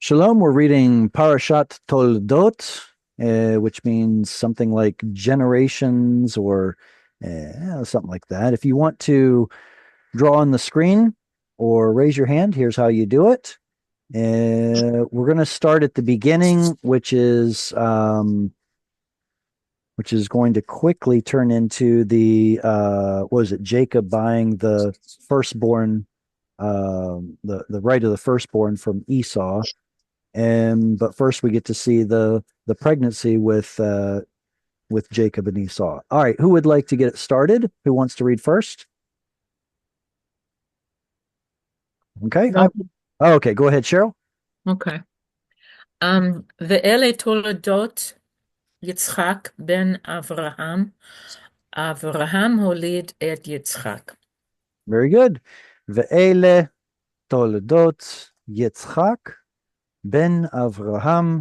Shalom, we're reading Parashat Toledot, which means something like generations or something like that. If you want to draw on the screen or raise your hand, here's how you do it. We're going to start at the beginning, which is going to quickly turn into the what was it? Jacob buying the firstborn, the right of the firstborn from Esau. But first we get to see the pregnancy with Jacob and Esau. All right, who would like to get it started? Who wants to read first? Okay. Okay, go ahead, Cheryl. Okay. ואלה תולדות יצחק בן אברהם. אברהם הוליד את יצחק. Very good. ואלה תולדות יצחק בן אברהם.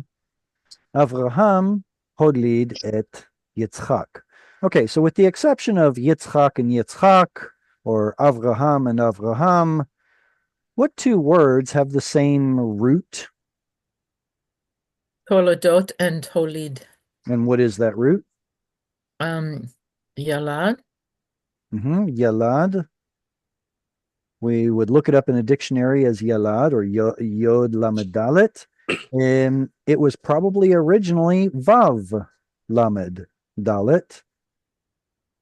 Avraham הוליד את יצחק. Okay, so with the exception of Yitzchak and Yitzchak, or Avraham and Avraham, what two words have the same root? תולדות and הוליד. And what is that root? ילד. Yalad. We would look it up in a dictionary as Yalad or Yod Lamed Dalet. It was probably originally Vav Lamed Dalet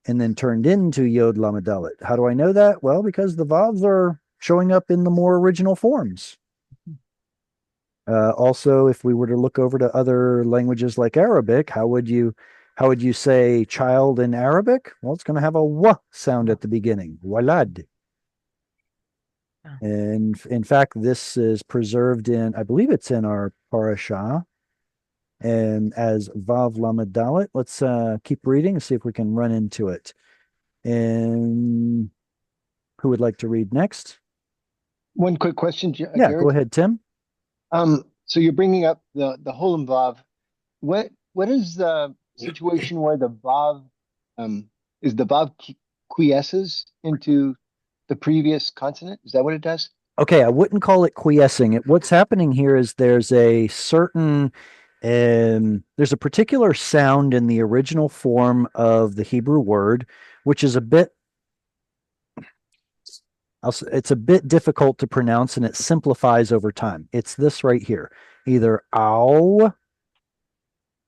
and then turned into Yod Lamed Dalet. How do I know that? Well, because the Vavs are showing up in the more original forms. Also, if we were to look over to other languages like Arabic, how would you say child in Arabic? Well, it's going to have a wa sound at the beginning, walad. And in fact, this is preserved in, I believe it's in our parasha, and as Vav Lamed Dalet. Let's keep reading and see if we can run into it. And who would like to read next? One quick question, Yeah, Jared. go ahead, Tim. So you're bringing up the whole Vav. What is the situation where the Vav is the Vav quiesces into the previous consonant? Is that what it does? Okay, I wouldn't call it quiescing. What's happening here is there's a particular sound in the original form of the Hebrew word, which is it's a bit difficult to pronounce and it simplifies over time. It's this right here, either ow,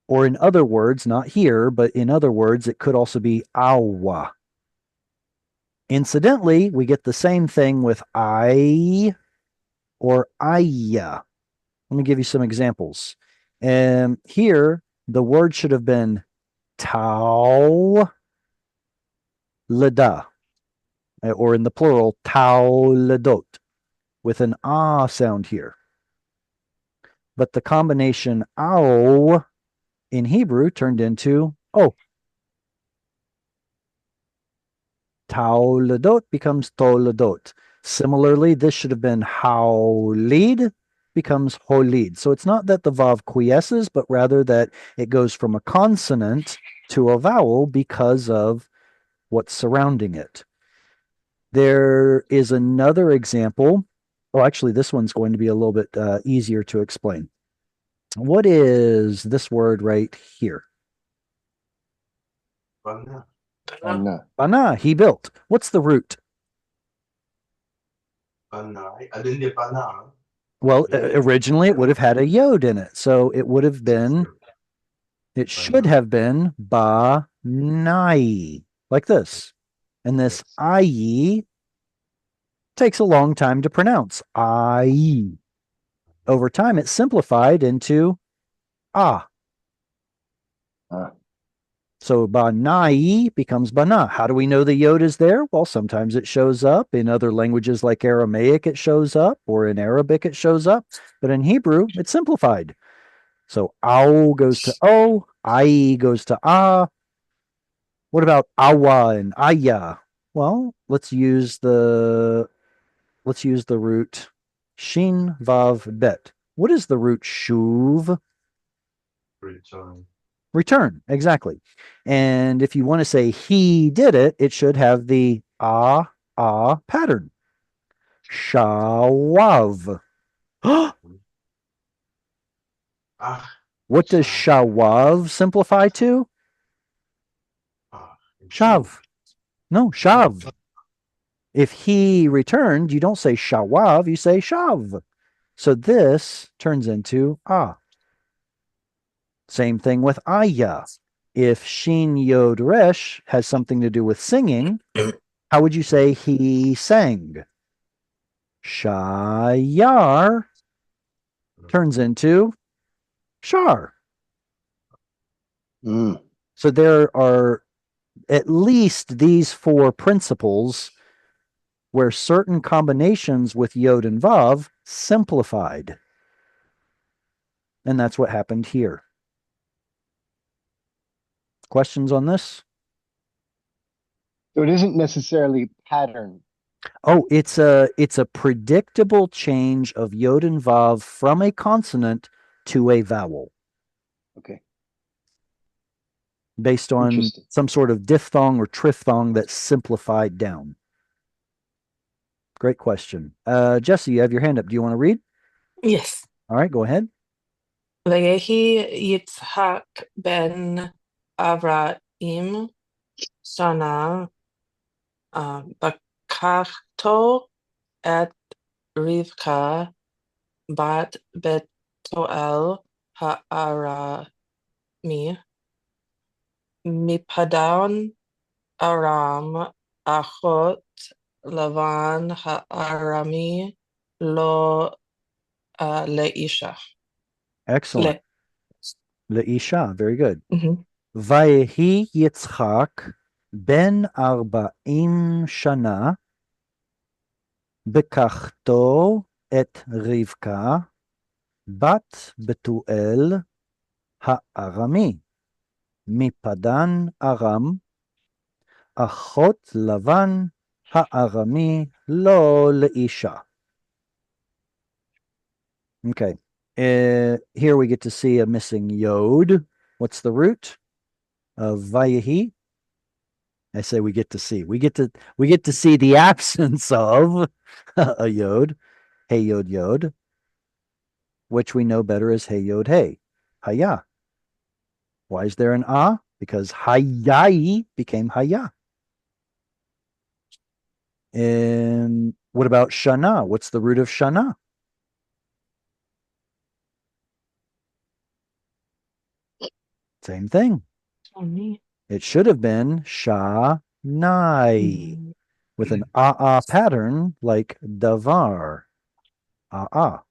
or in other words, not here, but in other words, it could also be awa. Incidentally, we get the same thing with I or ayya. Let me give you some examples. Here, the word should have been tau leda, or in the plural, Toledot, with an ah sound here. But the combination ow in Hebrew turned into oh. Toledot becomes Toledot. Similarly, this should have been Haulid becomes Holid. So it's not that the Vav quiesces, but rather that it goes from a consonant to a vowel because of what's surrounding it. There is another example. Oh, actually, this one's going to be a little bit easier to explain. What is this word right here? Bana, he built. What's the root? Well, originally it would have had a yod in it. So it should have been ba-nai, like this. And this ayi takes a long time to pronounce. Ayi. Over time, it simplified into ah. So banai becomes bana. How do we know the yod is there? Well, sometimes it shows up. In other languages like Aramaic, it shows up, or in Arabic, it shows up. But in Hebrew, it's simplified. So ow goes to o, ai goes to ah. What about awa and aya? Well, let's use the root shin vav bet. What is the root shuv? Return, exactly. And if you want to say he did it, it should have the pattern. Shawav. What does shawav simplify to? Shav. No, shav. If he returned, you don't say shawav, you say shav. So this turns into ah. Same thing with aya. If shin yod resh has something to do with singing, how would you say he sang? Shayar turns into shar. Mm. So there are at least these four principles where certain combinations with yod and vav simplified. And that's what happened here. Questions on this? So it isn't necessarily pattern. Oh, it's a predictable change of yod and vav from a consonant to a vowel Okay, based on interesting. some sort of diphthong or triphthong that's simplified down. Great question. Jesse, you have your hand up. Do you want to read? Yes. All right, go ahead. ויהי יצחק בן אברהם שנה, לקחתו את רבקה בת בתואל הארמי מפדן ארם אחות לבן הארמי לא לאישה. Excellent. Leisha, very good. Mhm. ויהי יצחק בן 40 שנה, לקחתו את רבקה, בת בתואל הארמי, מפדן ארם, אחות לבן הארמי לא לאישה. Okay. Here we get to see a missing yod. What's the root of vayehi? I say we get to see. We get to see the absence of a yod, hey yod yod, which we know better as hey yod hey, haya. Why is there an ah? Because hayai became haya. And what about shana? What's the root of shana? Same thing. It should have been shanai with an ah pattern like davar. Ah.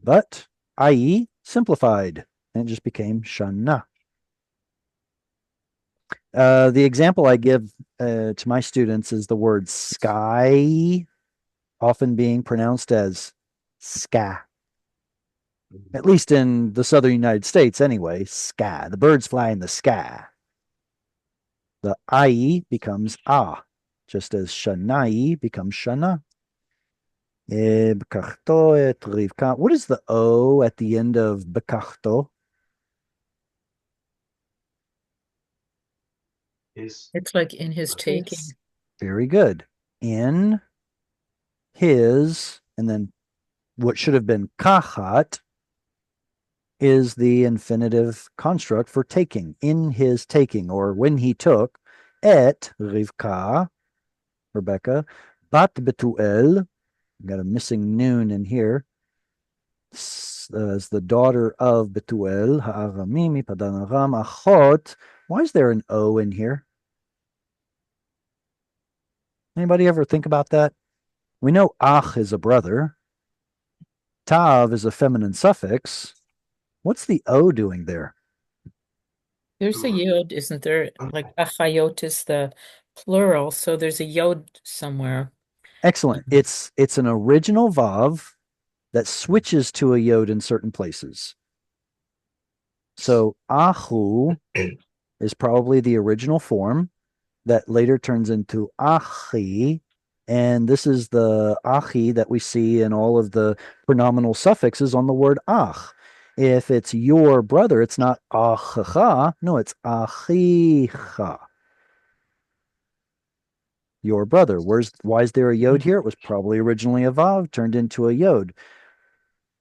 But ai simplified and it just became shana. The example I give to my students is the word sky, often being pronounced as ska. At least in the southern United States, anyway, ska. The birds fly in the sky. The ai becomes ah, just as shanai becomes shana. Bekachto et rivka. What is the o at the end of bekachto? It's like in his taking. Very good. In his, and then what should have been kachat is the infinitive construct for taking. In his taking, or when he took, et Rivka, Rebecca, bat betuel, got a missing noon in here, as the daughter of Betuel, ha'aramimi padan aram achot. Why is there an O in here? Anybody ever think about that? We know ach is a brother. Tav is a feminine suffix. What's the O doing there? There's a yod, isn't there? Like achayot is the plural, so there's a yod somewhere. Excellent. It's an original vav that switches to a yod in certain places. So ahu is probably the original form that later turns into achi, and this is the achi that we see in all of the pronominal suffixes on the word ach. If it's your brother, it's not achacha, no, it's achicha. Your brother. Why is there a yod here? It was probably originally a vav turned into a yod.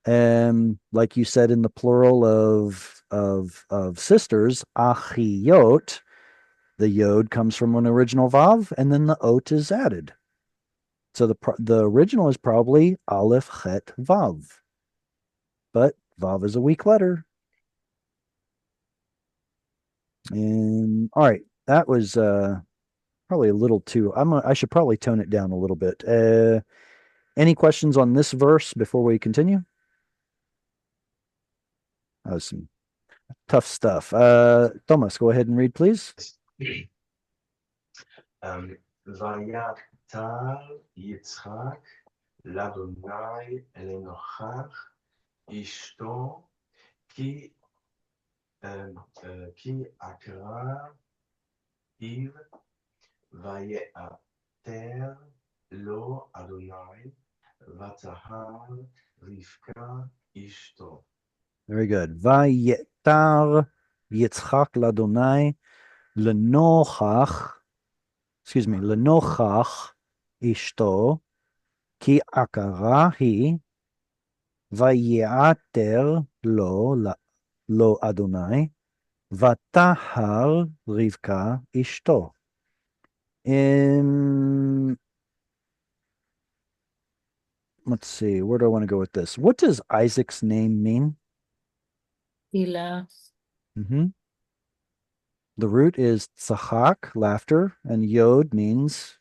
Like you said in the plural of sisters, achiyot, the yod comes from an original vav, and then the ot is added. So the original is probably aleph chet vav, but vav is a weak letter. And all right, that was probably a little too. I should probably tone it down a little bit. Any questions on this verse before we continue? That was some tough stuff. Thomas, go ahead and read, please. ויתר יצחק לאדוני לנוכח אשתו כי עקרה איב ויעתר לו אדוני ותהר רבקה אשתו. Very good. ויתר יצחק לאדוני לנוכח אשתו, כי עקרה היא, ויעתר לו אדוני, ותהר רבקה אשתו. Let's see, where do I want to go with this? What does Isaac's name mean? Hila. The root is tzachak, laughter, and yod means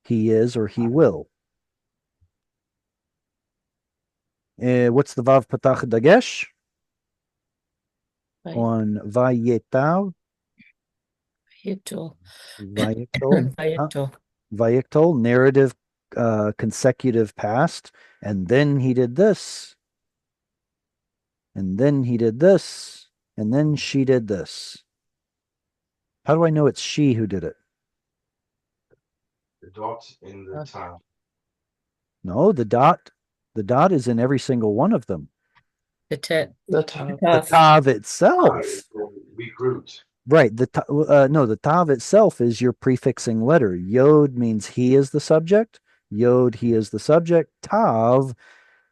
he is or he will. What's the vav patach dagesh? On vayetar. Vayikol. Vayikol. Vayikol, narrative, consecutive past. And then he did this. And then he did this. And then she did this. How do I know it's she who did it? The dot in the tav. No, the dot is in every single one of them. The tet. The tav. The tav itself. Weak root. Right. The tav itself is your prefixing letter. Yod means he is the subject. Yod, he is the subject. Tav,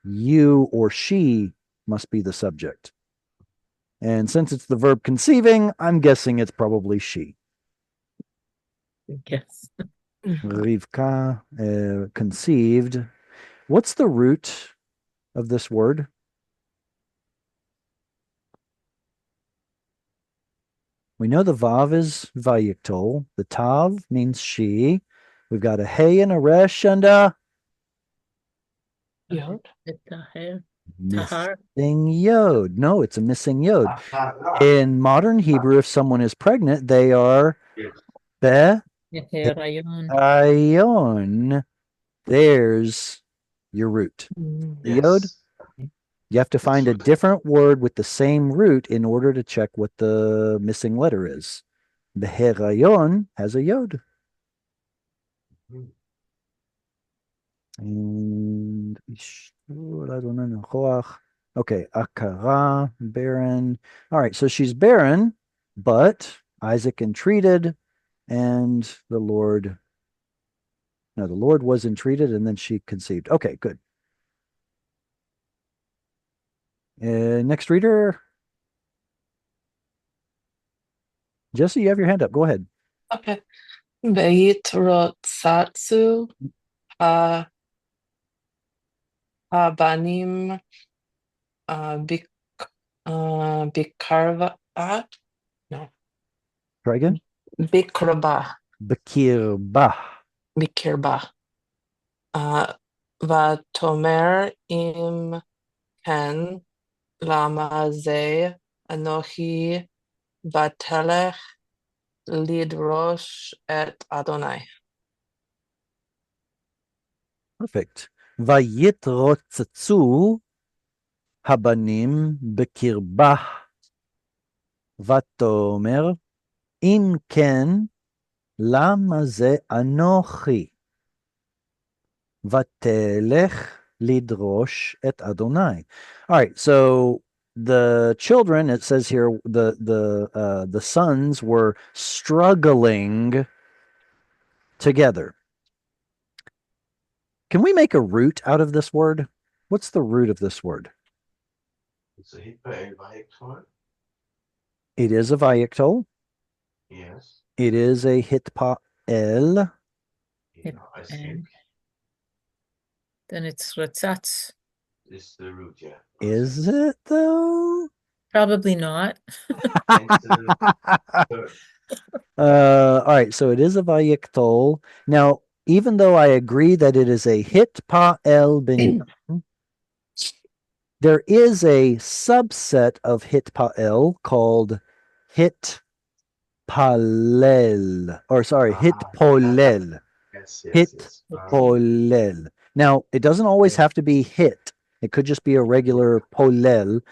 you or she must be the subject. And since it's the verb conceiving, I'm guessing it's probably she. Yes. Rivka, conceived. What's the root of this word? We know the vav is vayiktol. The tav means she. We've got a hey and a resh and a Yod. Tahar. missing yod. No, it's a missing yod. In modern Hebrew, if someone is pregnant, they are be ayon. There's your root. The yod. You have to find a different word with the same root in order to check what the missing letter is. Beherayon has a yod. And okay, akara, barren. All right, so she's barren, but Isaac entreated, and the Lord was entreated, and then she conceived. Okay, good. Next reader. Jesse, you have your hand up. Go ahead. Okay. Veitrotsatsu habanim bikarva. No. Try again. Bikrba. Bekirba. Bikirba. Vatomer im ken lama ze anochi vatelech lidrosh et Adonai. Perfect. Vayitrotzatsu habanim bekirba. Vatomer im ken lama ze anochi. Vatelech lidrosh et Adonai. All right, so the children, it says here, the sons were struggling together. Can we make a root out of this word? What's the root of this word? It's a hit Vayikol. It is a Vayikol. Yes. It is a Hitpa'el. Yeah, I And think then it's Ratzatz. it's the root. Yeah. Is it though? Probably not. Excellent. All right, so it is a Vayikol. Now, even though I agree that it is a Hitpa'el Binyan, there is a subset of Hitpa'el called Hitpalel, or sorry, Hitpolel. Yes, yes, yes. Hitpolel. Now, it doesn't always have to be hit. It could just be a regular polel.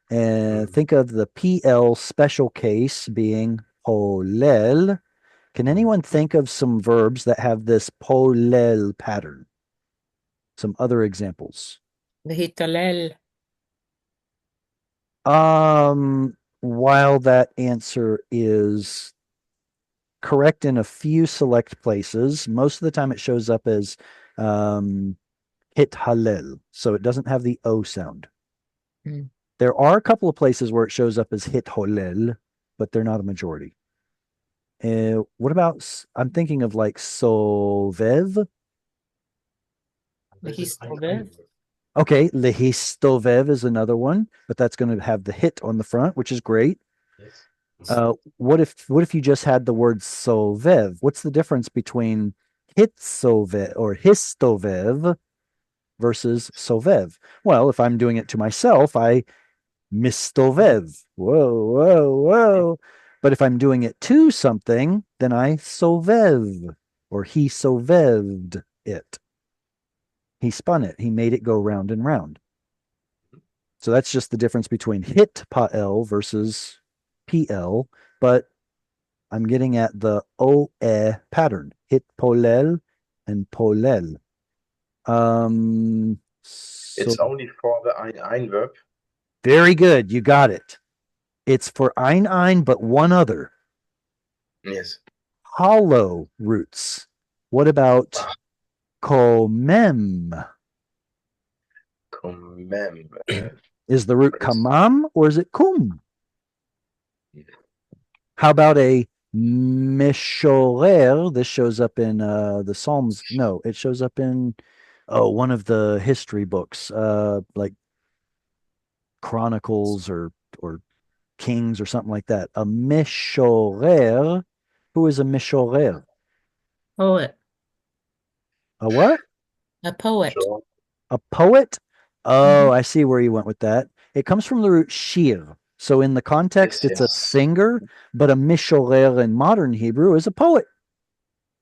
Think of the PL special case being polel. Can anyone think of some verbs that have this polel pattern? Some other examples. Hitalel. While that answer is correct in a few select places, most of the time it shows up as hit halel, so it doesn't have the O sound. Hmm. There are a couple of places where it shows up as hit holel, but they're not a majority. What about, I'm thinking of like sovev. Lehistovev. Okay, lehistovev is another one, but that's going to have the hit on the front, which is great. Yes. What if you just had the word sovev? What's the difference between hitsovev or histovev versus sovev? Well, if I'm doing it to myself, I mistovev. Whoa, whoa, whoa. But if I'm doing it to something, then I sovev, or he soveved it. He spun it. He made it go round and round. So that's just the difference between hit pa'el versus PL, but I'm getting at the OE pattern. Hit polel and polel. It's only for the ein verb. Very good. You got it. It's for ein, but one other. Yes. Hollow roots. What about komem? Komem. Is the root what is- kamam or is it kum? How about a mishorer? This shows up in the Psalms. No, it shows up in one of the history books, like Chronicles or Kings or something like that. A mishorer. Who is a mishorer? Poet. A what? A poet. Sure. A poet? Oh, I see where you went with that. It comes from the root shir. So in the context, Yes, it's a yes. singer, but a mishorer in modern Hebrew is a poet.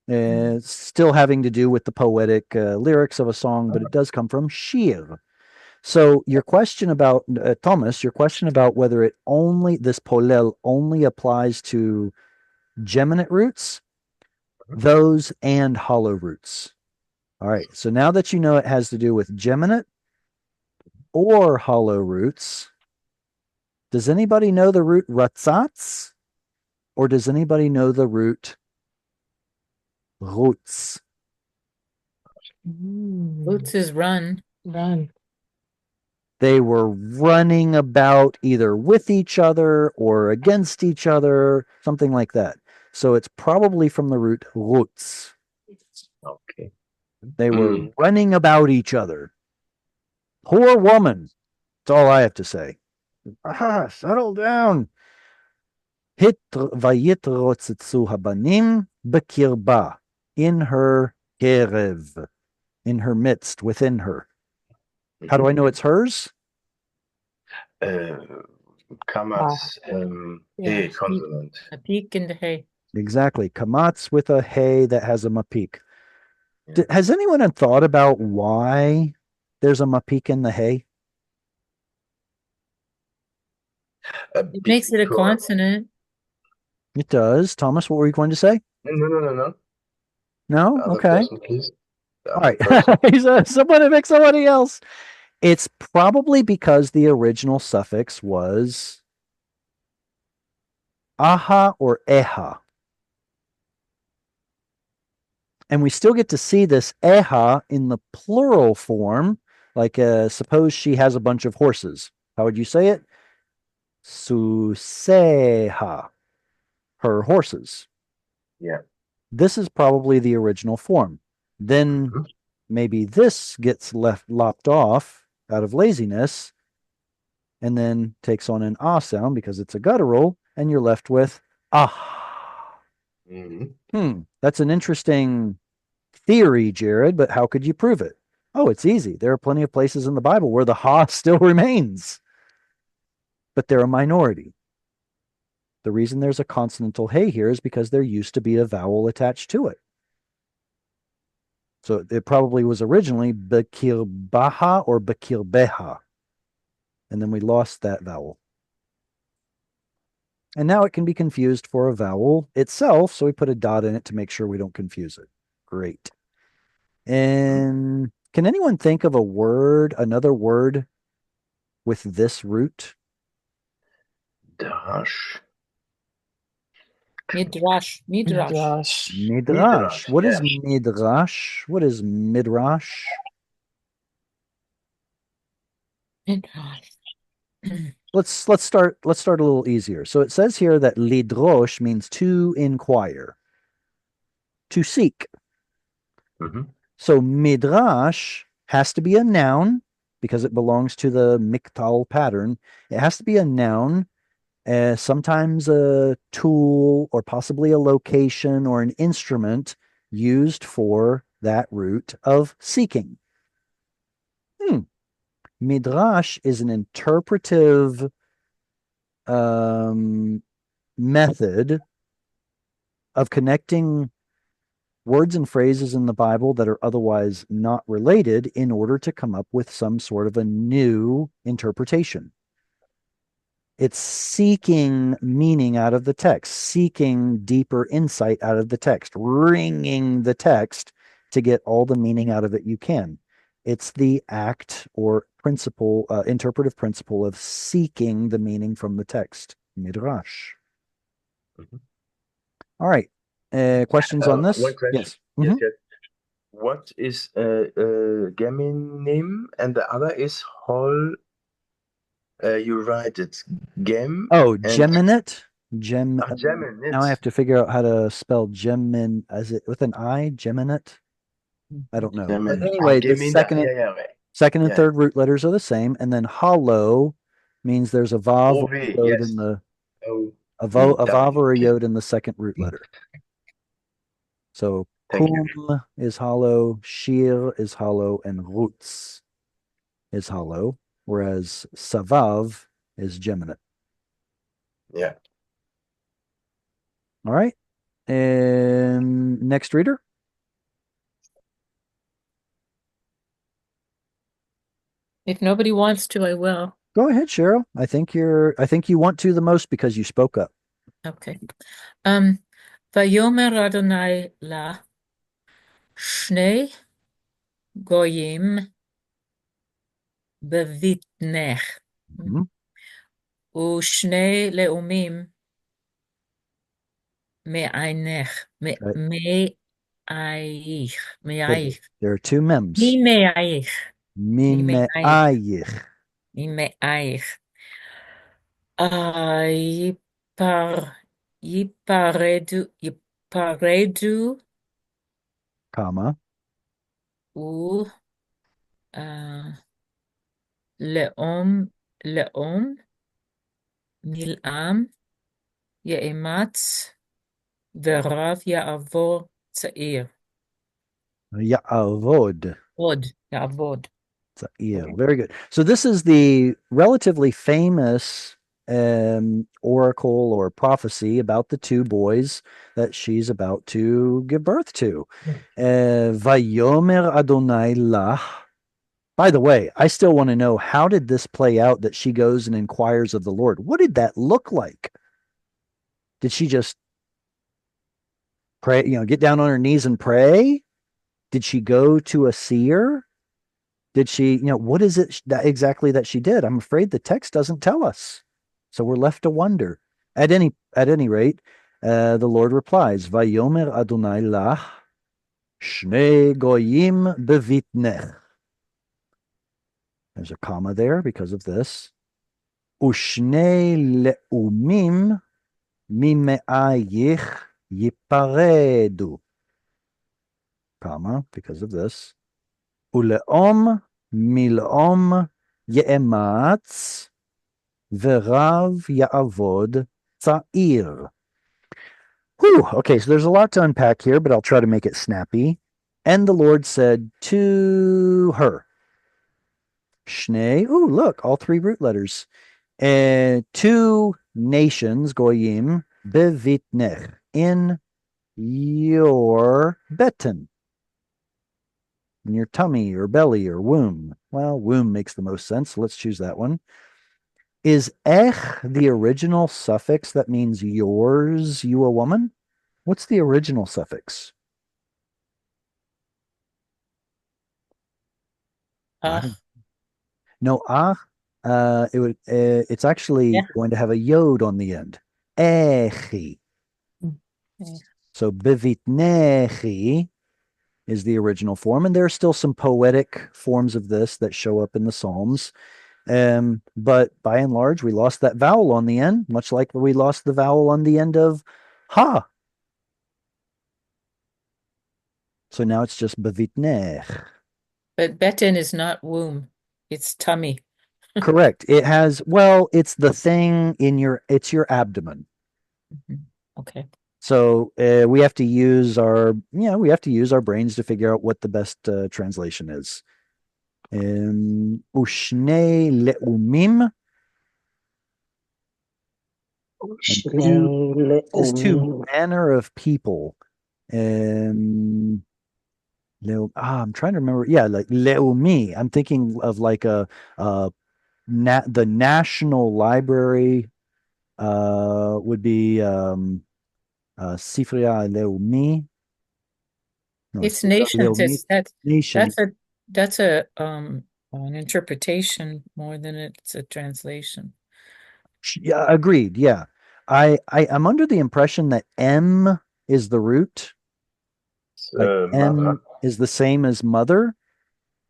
It's still having to do with the poetic lyrics of a song, but it does come from shir. So your question about Thomas, your question about whether this polel only applies to geminate roots, those and hollow roots. All right. So now that you know it has to do with geminate or hollow roots, does anybody know the root ratzatz? Or does anybody know the root roots? Roots is run. Run. They were running about either with each other or against each other, something like that. So it's probably from the root roots. Okay. They were running about each other. Poor woman. That's all I have to say. Settle down. Vayitrotzetsu habanim bekirba, in her kerev, in her midst, within her. How do I know it's hers? Kamatz, Yeah. consonant. A peak in the hay. Exactly. Kamatz with a hay that has a mapik. Has anyone thought about why there's a mapik in the hay? It makes it a consonant. It does. Thomas, what were you going to say? No. No? The other Okay. person, please. The All other right. person. Somebody pick somebody else. It's probably because the original suffix was aha or eha. And we still get to see this eha in the plural form. Like, suppose she has a bunch of horses. How would you say it? Suseha, her horses. Yeah. This is probably the original form. Then Mhm. maybe this gets lopped off out of laziness and then takes on an ah sound because it's a guttural, and you're left with ah. Mhm. That's an interesting theory, Jared, but how could you prove it? Oh, it's easy. There are plenty of places in the Bible where the ha still remains, but they're a minority. The reason there's a consonantal hey here is because there used to be a vowel attached to it. So it probably was originally bekirbaha or bekirbeha. And then we lost that vowel. And now it can be confused for a vowel itself, so we put a dot in it to make sure we don't confuse it. Great. And can anyone think of a word, another word with this root? Drash. Midrash. Midrash. Midrash. What is yes. midrash? What is midrash? Midrash. Let's start a little easier. So it says here that lidrosh means to inquire, to seek. Mhm. So midrash has to be a noun because it belongs to the miktal pattern. It has to be a noun, sometimes a tool or possibly a location or an instrument used for that root of seeking. Midrash is an interpretive method of connecting words and phrases in the Bible that are otherwise not related in order to come up with some sort of a new interpretation. It's seeking meaning out of the text, seeking deeper insight out of the text, wringing the text to get all the meaning out of it you can. It's the act or principle, interpretive principle of seeking the meaning from the text, midrash. Mhm. All right. Questions on this? One question. Yes. Yes, Mhm. yes. What is Geminim and the other is Hol? You write it Gem Oh, and geminate. Gem. Now I Geminate. have to figure out how to spell gemin. Is it with an I? Geminate? I don't know. But Gemin. anyway, the Gemina. Yeah, yeah, right. second and Yeah. third root letters are the same, and then hollow means there's a vav or a OV, yod yes. in the O a V vav or a W. yod in the second root letter. So Thank you. kum is hollow, shir is hollow, and rutz is hollow, whereas savav is geminate. Yeah. All right. And next reader. If nobody wants to, I will. Go ahead, Cheryl. I think you want to the most because you spoke up. Okay. Vayomer Adonai la Shnei Goyim bevitnech Mhm. ושני לאומים מעינך, Right. מעייך, There are two mems. ממעייך, Mimeayich. ממעייך. יפר, ייפרדו Comma. הוא לאום נלעם יאמץ ורב יעבור צעיר. Ya'avod. עוד, יעבוד. Yeah, very good. So this is the relatively famous oracle or prophecy about the two boys that she's about to give birth to. Vayomer Adonai lach. By the way, I still want to know, how did this play out that she goes and inquires of the Lord? What did that look like? Did she just pray, get down on her knees and pray? Did she go to a seer? Did she, what is it that exactly that she did? I'm afraid the text doesn't tell us. So we're left to wonder. At any rate, the Lord replies, Vayomer Adonai lach, Shnei goyim bevitnech. There's a comma there because of this. Ushne leumim mimeayich yiparedu, comma, because of this. Uleom milom yeematz verav yaavod tza'ir. Whew, okay, so there's a lot to unpack here, but I'll try to make it snappy. And the Lord said to her, Shnei, ooh, look, all three root letters. Two nations, goyim, bevitnech, in your beten, in your tummy or belly or womb. Well, womb makes the most sense. So let's choose that one. Is ech the original suffix that means yours, you a woman? What's the original suffix? No, it's actually Yeah. going to have a yod on the end. Echi. Okay. So bivitnechi is the original form, and there are still some poetic forms of this that show up in the Psalms. But by and large, we lost that vowel on the end, much like we lost the vowel on the end of ha. So now it's just bivitnech. But beten is not womb, it's tummy. Correct. It has, well, it's the thing in it's your abdomen. Mhm. Okay. So we have to use our brains to figure out what the best translation is. Ushne leumim is two manner of people. I'm trying to remember. Yeah, like leumi. I'm thinking of like the National Library would be Sifria Leumi. No, It's Sifra nations. Leumi. Nation. That's an interpretation more than it's a translation. Yeah, agreed. Yeah. I'm under the impression that M is the root. Like Mother. M is the same as mother.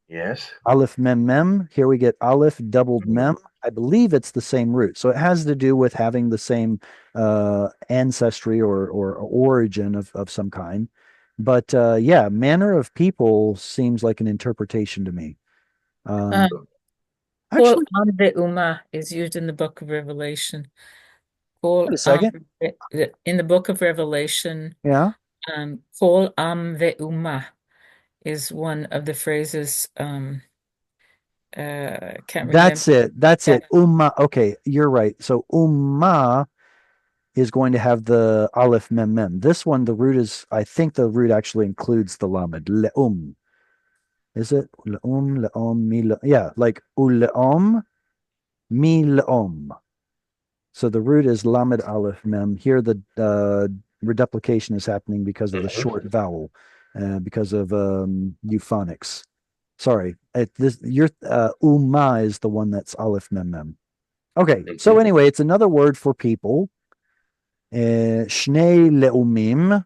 Yes. Aleph mem mem. Here we get Aleph doubled mem. I believe it's the same root. So it has to do with having the same ancestry or origin of some kind. But yeah, manner of people seems like an interpretation to me. Kol Actually, am ve'uma is used in the book of Revelation. Kol wait a second. in the book of Revelation, Yeah. Kol am ve'uma is one of the phrases. Can't That's remember. it. That's Yeah. it. Umma. Okay, you're right. So umma is going to have the aleph mem mem. This one, the root is, I think the root actually includes the lamed. Leum. Is it? Leum, mi le, yeah, like uleom, mi leom. So the root is lamed aleph mem. Here the reduplication is happening because of the short vowel, because of euphonics. Sorry, your umma is the one that's aleph mem mem. Okay, so anyway, it's another word for people. Shnei leumim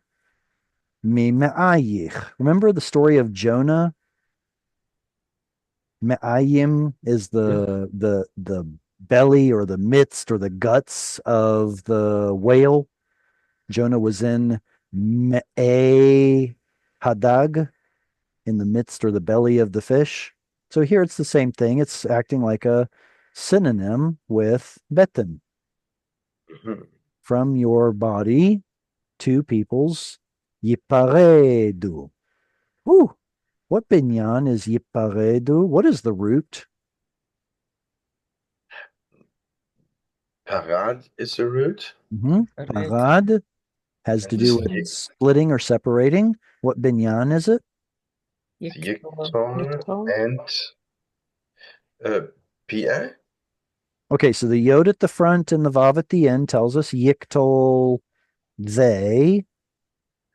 mi'ayich. Remember the story of Jonah? Me'ayim is the belly or the midst or the guts of the whale. Jonah was in Me'ay Hadag, in the midst or the belly of the fish. So here it's the same thing. It's acting like a synonym with beten. From your body, two peoples, yiparedu. Ooh, what binyan is yiparedu? What is the root? Parad is a root. Parad has to do with splitting or separating. What binyan is it? Yiktor and PA. Okay, so the yod at the front and the vav at the end tells us yiktol they.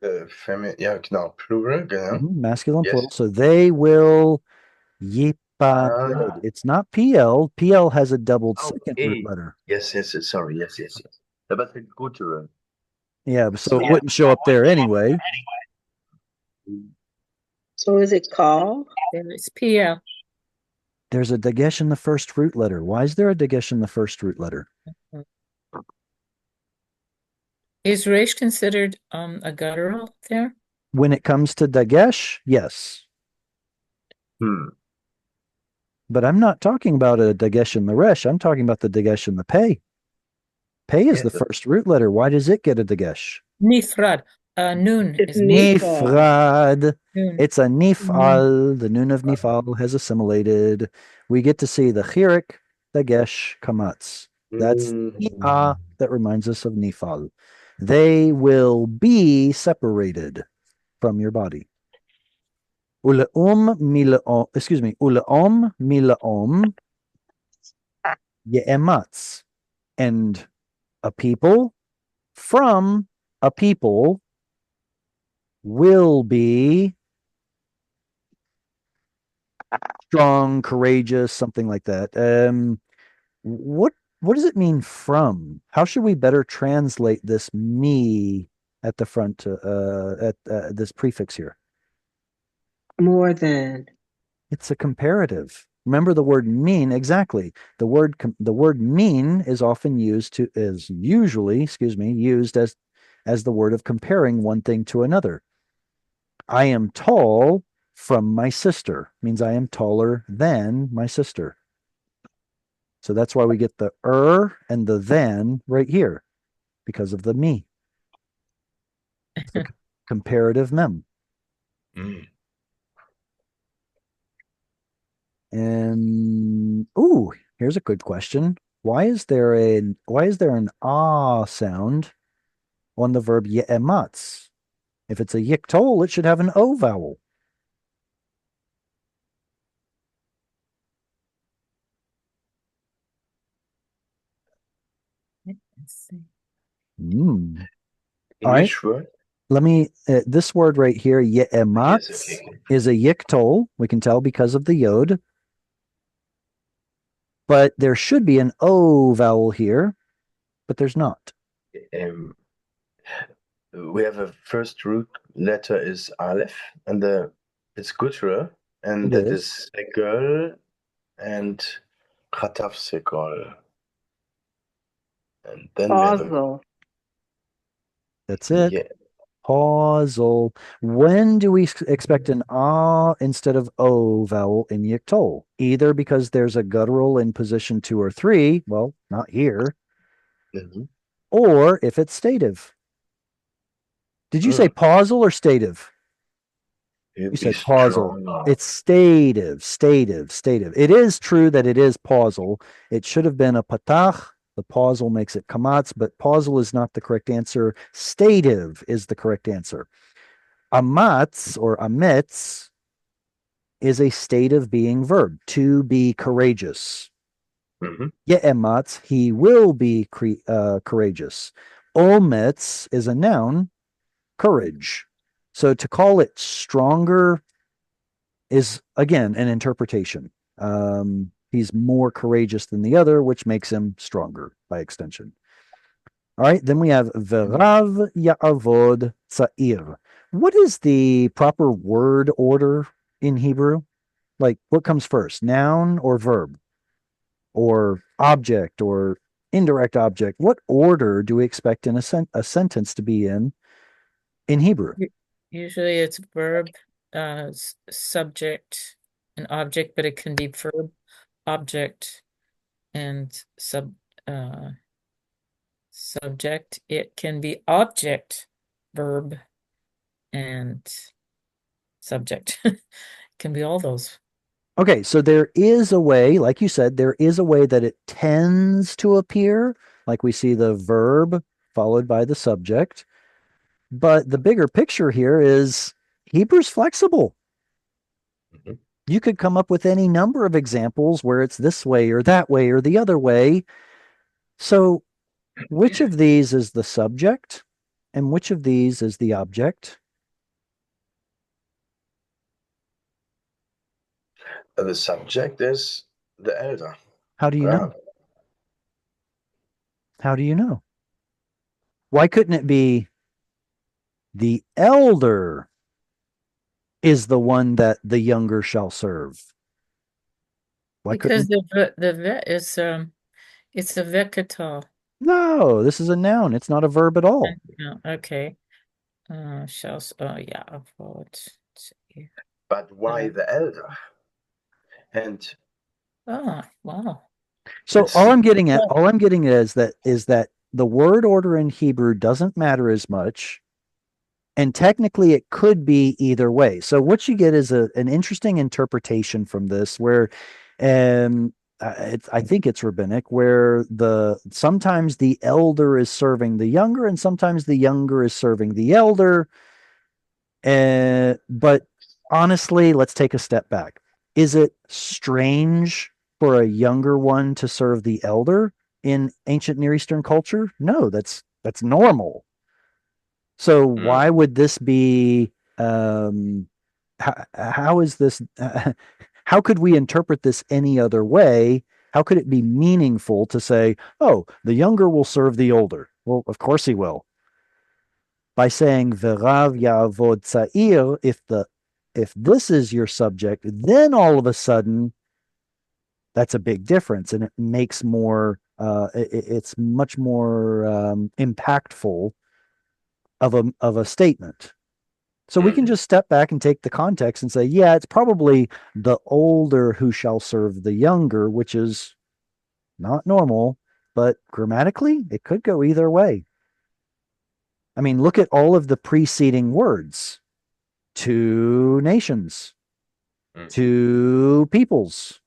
Ja, genau, plural, genau. Masculine Yes. plural. So they will yipared. It's not PL. PL has a doubled second root letter. Yes, sorry, yes. Dat was een goed. Yeah, so it wouldn't show up there anyway. So is it call? It's PL. There's a dagesh in the first root letter. Why is there a dagesh in the first root letter? Is resh considered a guttural there? When it comes to dagesh, yes. But I'm not talking about a dagesh in the resh. I'm talking about the dagesh in the pei. Pei is Yeah, the first root letter. Why does it get a dagesh? Nifrad. Nun It's is Nifrad. nun. It's a nifal. The nun of nifal has assimilated. We get to see the chirik, dagesh, kamatz. That's ni'ah that reminds us of nifal. They will be separated from your body. Ule'om mile'om, excuse me, ule'om mile'om ye'ematz. And a people from a people will be strong, courageous, something like that. What does it mean from? How should we better translate this me at the front at this prefix here? more than. It's a comparative. Remember the word mean exactly. The word mean is often used used as the word of comparing one thing to another. I am tall from my sister means I am taller than my sister. So that's why we get the and the than right here because of the me. It's a comparative mem. And here's a good question. Why is there an ah sound on the verb ye'ematz? If it's a yiktol, it should have an o vowel. All right. English word? Let me, this word right here, ye'ematz, Yes, okay. is a yiktol. We can tell because of the yod. But there should be an O vowel here, but there's not. We have a first root letter is Aleph, and it's Gutra, and It that is. is Sekol and Khataf Sekol. And then we have a Causal. That's it. yeah. Causal. When do we expect an ah instead of o vowel in yiktol? Either because there's a guttural in position 2 or 3, well, not here, or if it's stative. Did you say pausal or stative? You said pausal. It's stative. It is true that it is pausal. It should have been a patach. The pausal makes it kamatz, but pausal is not the correct answer. Stative is the correct answer. Amatz or ametz is a state of being verb, to be courageous. Ye'ematz, he will be courageous. Ometz is a noun, courage. So to call it stronger is, again, an interpretation. He's more courageous than the other, which makes him stronger by extension. All right, then we have Verav Ya'avod Tza'ir. What is the proper word order in Hebrew? Like, what comes first, noun or verb? Or object or indirect object? What order do we expect in a sentence to be in Hebrew? Usually it's verb, subject, and object, but it can be verb, object, and subject. It can be object, verb, and subject. It can be all those. Okay, so there is a way, like you said, there is a way that it tends to appear, like we see the verb followed by the subject. But the bigger picture here is Hebrew's flexible. You could come up with any number of examples where it's this way or that way or the other way. So which of these is the subject and which of these is the object? The subject is the elder. How do you know? How do you know? Why couldn't it be the elder is the one that the younger shall serve? Why Because couldn't? the vet is it's a vegetal. No, this is a noun. It's not a verb at all. No, okay. Oh yeah, avoid. But why the elder? And Oh, wow. So it's all I'm getting at, Yeah. all I'm getting at is that the word order in Hebrew doesn't matter as much, and technically it could be either way. So what you get is an interesting interpretation from this, where, I think it's rabbinic, where sometimes the elder is serving the younger, and sometimes the younger is serving the elder. But honestly, let's take a step back. Is it strange for a younger one to serve the elder in ancient Near Eastern culture? No, that's normal. So Mm. why would this be? How is this? How could we interpret this any other way? How could it be meaningful to say, "Oh, the younger will serve the older"? Well, of course he will. By saying "V'rav ya'avod tza'ir," if this is your subject, then all of a sudden that's a big difference, and it makes more. It's much more impactful of a statement. So we can just step back and take the context and say, yeah, it's probably the older who shall serve the younger, which is not normal, but grammatically, it could go either way. I mean, look at all of the preceding words: two nations, two peoples.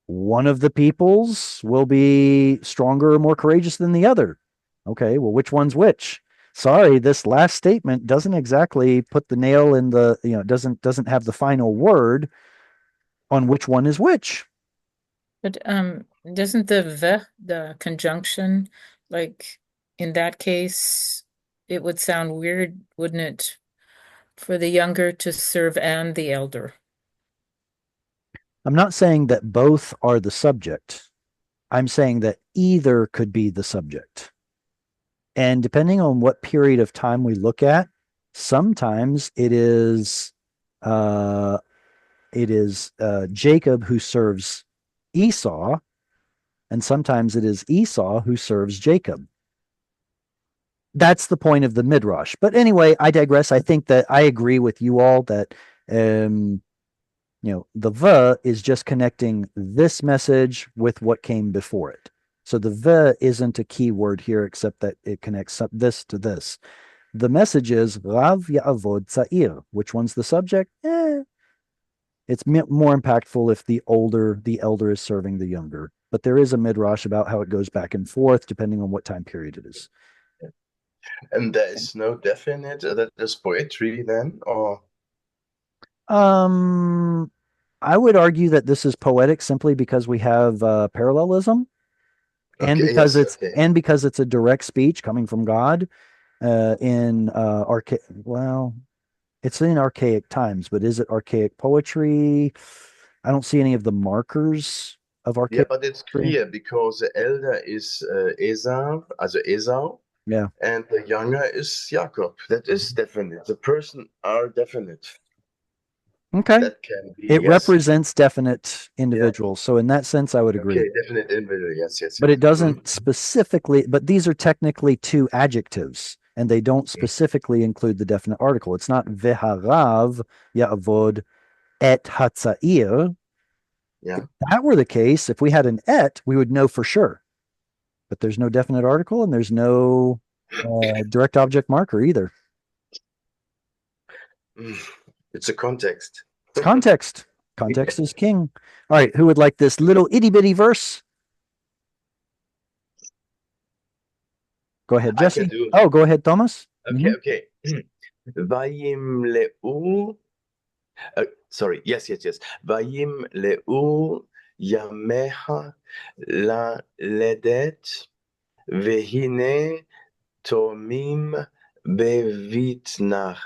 One of the peoples will be stronger or more courageous than the other. Okay, well, which one's which? Sorry, this last statement doesn't exactly put the nail in the, doesn't have the final word on which one is which. But doesn't the conjunction, like in that case, it would sound weird, wouldn't it, for the younger to serve and the elder? I'm not saying that both are the subject. I'm saying that either could be the subject. And depending on what period of time we look at, sometimes uh, Jacob who serves Esau, and sometimes it is Esau who serves Jacob. That's the point of the midrash. But anyway, I digress. I think that I agree with you all that the "v" is just connecting this message with what came before it. So the "v" isn't a key word here, except that it connects this to this. The message is Rav Ya'avod Tza'ir. Which one's the subject? It's more impactful if the elder is serving the younger. But there is a midrash about how it goes back and forth depending on what time period it is. And there is no definite that is poetry then, or I would argue that this is poetic simply because we have parallelism, and okay, because yes, it's okay, and because it's a direct speech coming from God in archaic. Well, it's in archaic times, but is it archaic poetry? I don't see any of the markers of yeah, archaic but it's poetry. clear because the elder is Esau, Yeah. and the younger is Jacob. That is definite. The person are definite. Okay. That can be, It yes, represents definite individuals. So in that sense, I would agree. okay, definite individual, yes, But it doesn't Mhm. specifically, but these are technically two adjectives, and they don't specifically include the definite article. It's not veharav ya'avod et hatza'ir. Yeah. If that were the case, if we had an et, we would know for sure. But there's no definite article, and there's no direct object marker either. It's a context. It's context. Context is king. All right, who would like this little itty bitty verse? Go ahead, I can Jesse. do it. Oh, go ahead, Thomas. Okay, okay. Vayimle'u, yes. Vayimle'u yameha la ledet vehine tomim bevitnach.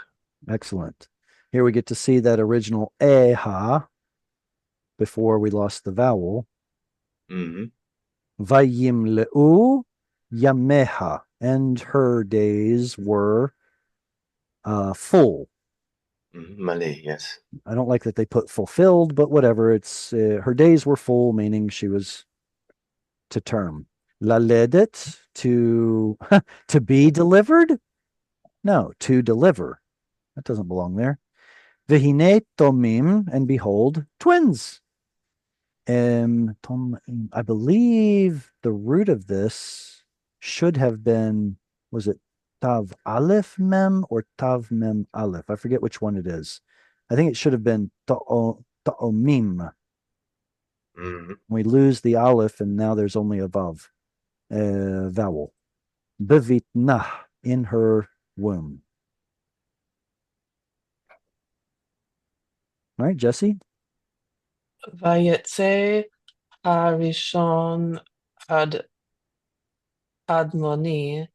Excellent. Here we get to see that original eha before we lost the vowel. Mhm. Vayimle'u yameha, and her days were full. Malay, yes. I don't like that they put fulfilled, but whatever. It's her days were full, meaning she was to term. Laledet, to to be delivered? No, to deliver. That doesn't belong there. Vihine tomim, and behold, twins. I believe the root of this should have been, was it Tav Aleph Mem or Tav Mem Aleph? I forget which one it is. I think it should have been Ta'omim. We lose the Aleph and now there's only a Vav, vowel. Bevitnah, in her womb. All right, Jesse. Vayetze harishon admoni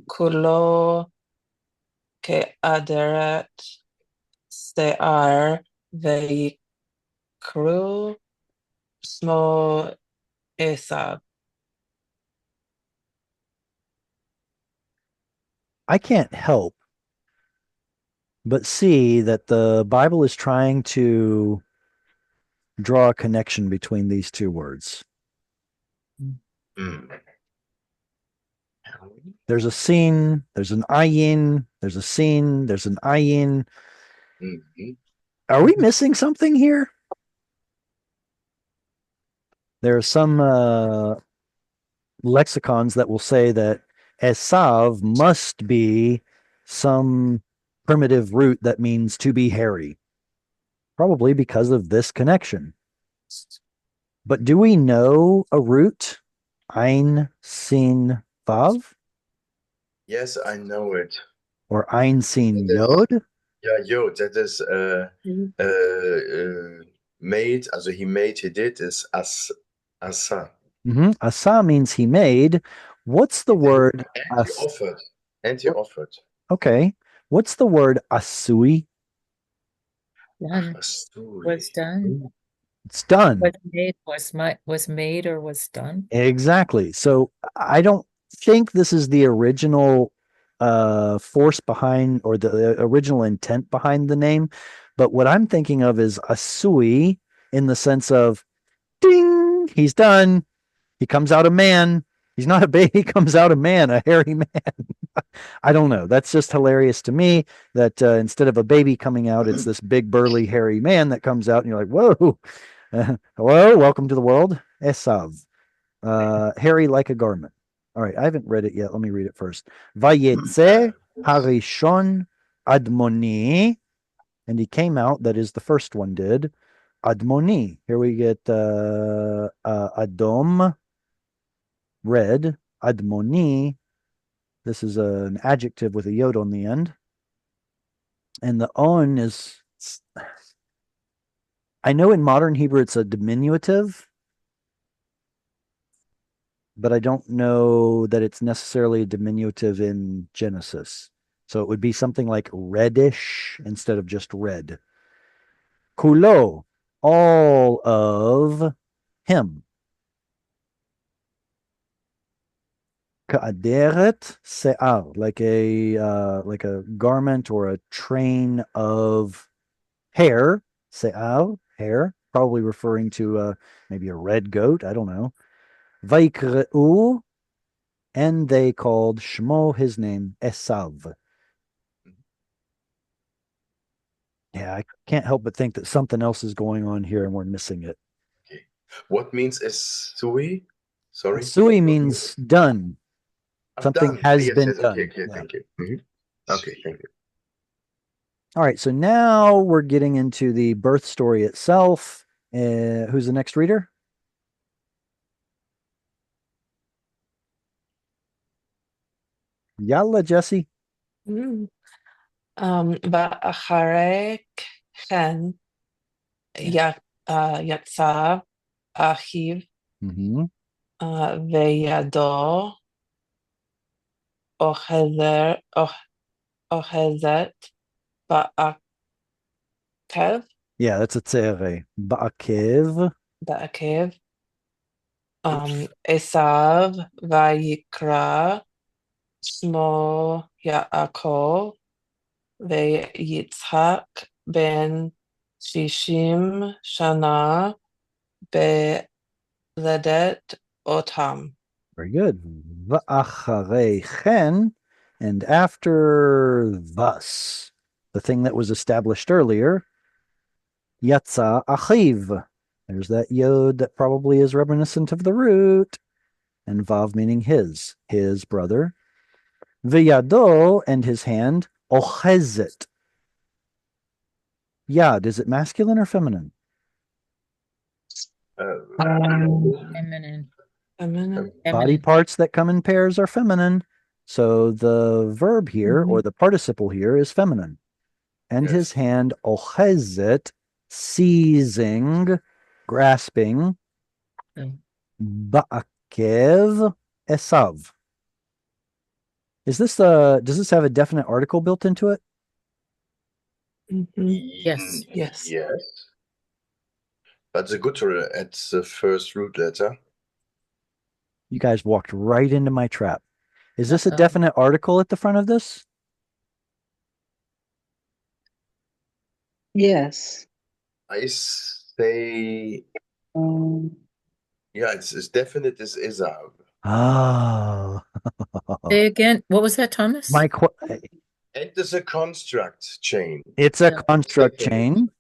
kulo ke'aderet se'ar ve'ikru smo Esav. I can't help but see that the Bible is trying to draw a connection between these two words. There's a scene, there's an ayin, there's a scene, there's an ayin. Are we missing something here? There are some lexicons that will say that Esav must be some primitive root that means to be hairy, probably because of this connection. But do we know a root? Ein, Sin, Vav? Yes, I know it. Or Ein, Sin, Yod? Yeah, Yod, that is made, also he made, he did, is asa. Asa means he made. What's the word? And he offered. And he offered. Okay. What's the word asui? Done. Was done. It's done. Was made or was done. Exactly. So I don't think this is the original force behind or the original intent behind the name. But what I'm thinking of is asui in the sense of ding, he's done. He comes out a man. He's not a baby, he comes out a man, a hairy man. I don't know. That's just hilarious to me that instead of a baby coming out, it's this big, burly, hairy man that comes out, and you're like, whoa, hello, welcome to the world. Esav, hairy like a garment. All right, I haven't read it yet. Let me read it first. Vayetze harishon admoni, and he came out, that is the first one did. Admoni. Here we get Adom, red. Admoni. This is an adjective with a yod on the end. And the on is, I know in modern Hebrew it's a diminutive, but I don't know that it's necessarily a diminutive in Genesis. So it would be something like reddish instead of just red. Kulo, all of him. Ka'aderet se'ar, like a garment or a train of hair. Se'ar, hair, probably referring to maybe a red goat. I don't know. Vaikre'u, and they called Shmo, his name, Esav. Yeah, I can't help but think that something else is going on here and we're missing it. Okay. What means Esui? Sorry? Sui means done. Something Done. has Yes, been yes, done. okay, Yeah. thank you. Okay, thank you. All right, so now we're getting into the birth story itself. Who's the next reader? Yalla, Jesse. ואחרי כן יצא אחיו וידו אוחזת בעקב Yeah, that's a tzere. Ba'akev. עשיו ויקרא שמו יעקב ויצחק בן 60 שנה בלדת אותם. Very good. V'acharei chen, and after thus, the thing that was established earlier, yatsa achiv. There's that yod that probably is reminiscent of the root, and vav meaning his brother. V'yado, and his hand, ochezet. Yad, is it masculine or feminine? Feminine. Feminine. Body parts that come in pairs are feminine. So the verb here, or the participle here, is feminine. And his hand, ochezet, seizing, grasping, ba'akev esav. Is this does this have a definite article built into it? Yes. Yes. Yes. But the gutter at the first root letter. You guys walked right into my trap. Is this a Uh-oh. definite article at the front of this? Yes. I say, yeah, it's definite is Esav. Oh. Say again. What was that, Thomas? My And there's a construct chain it's a Yeah. construct chain.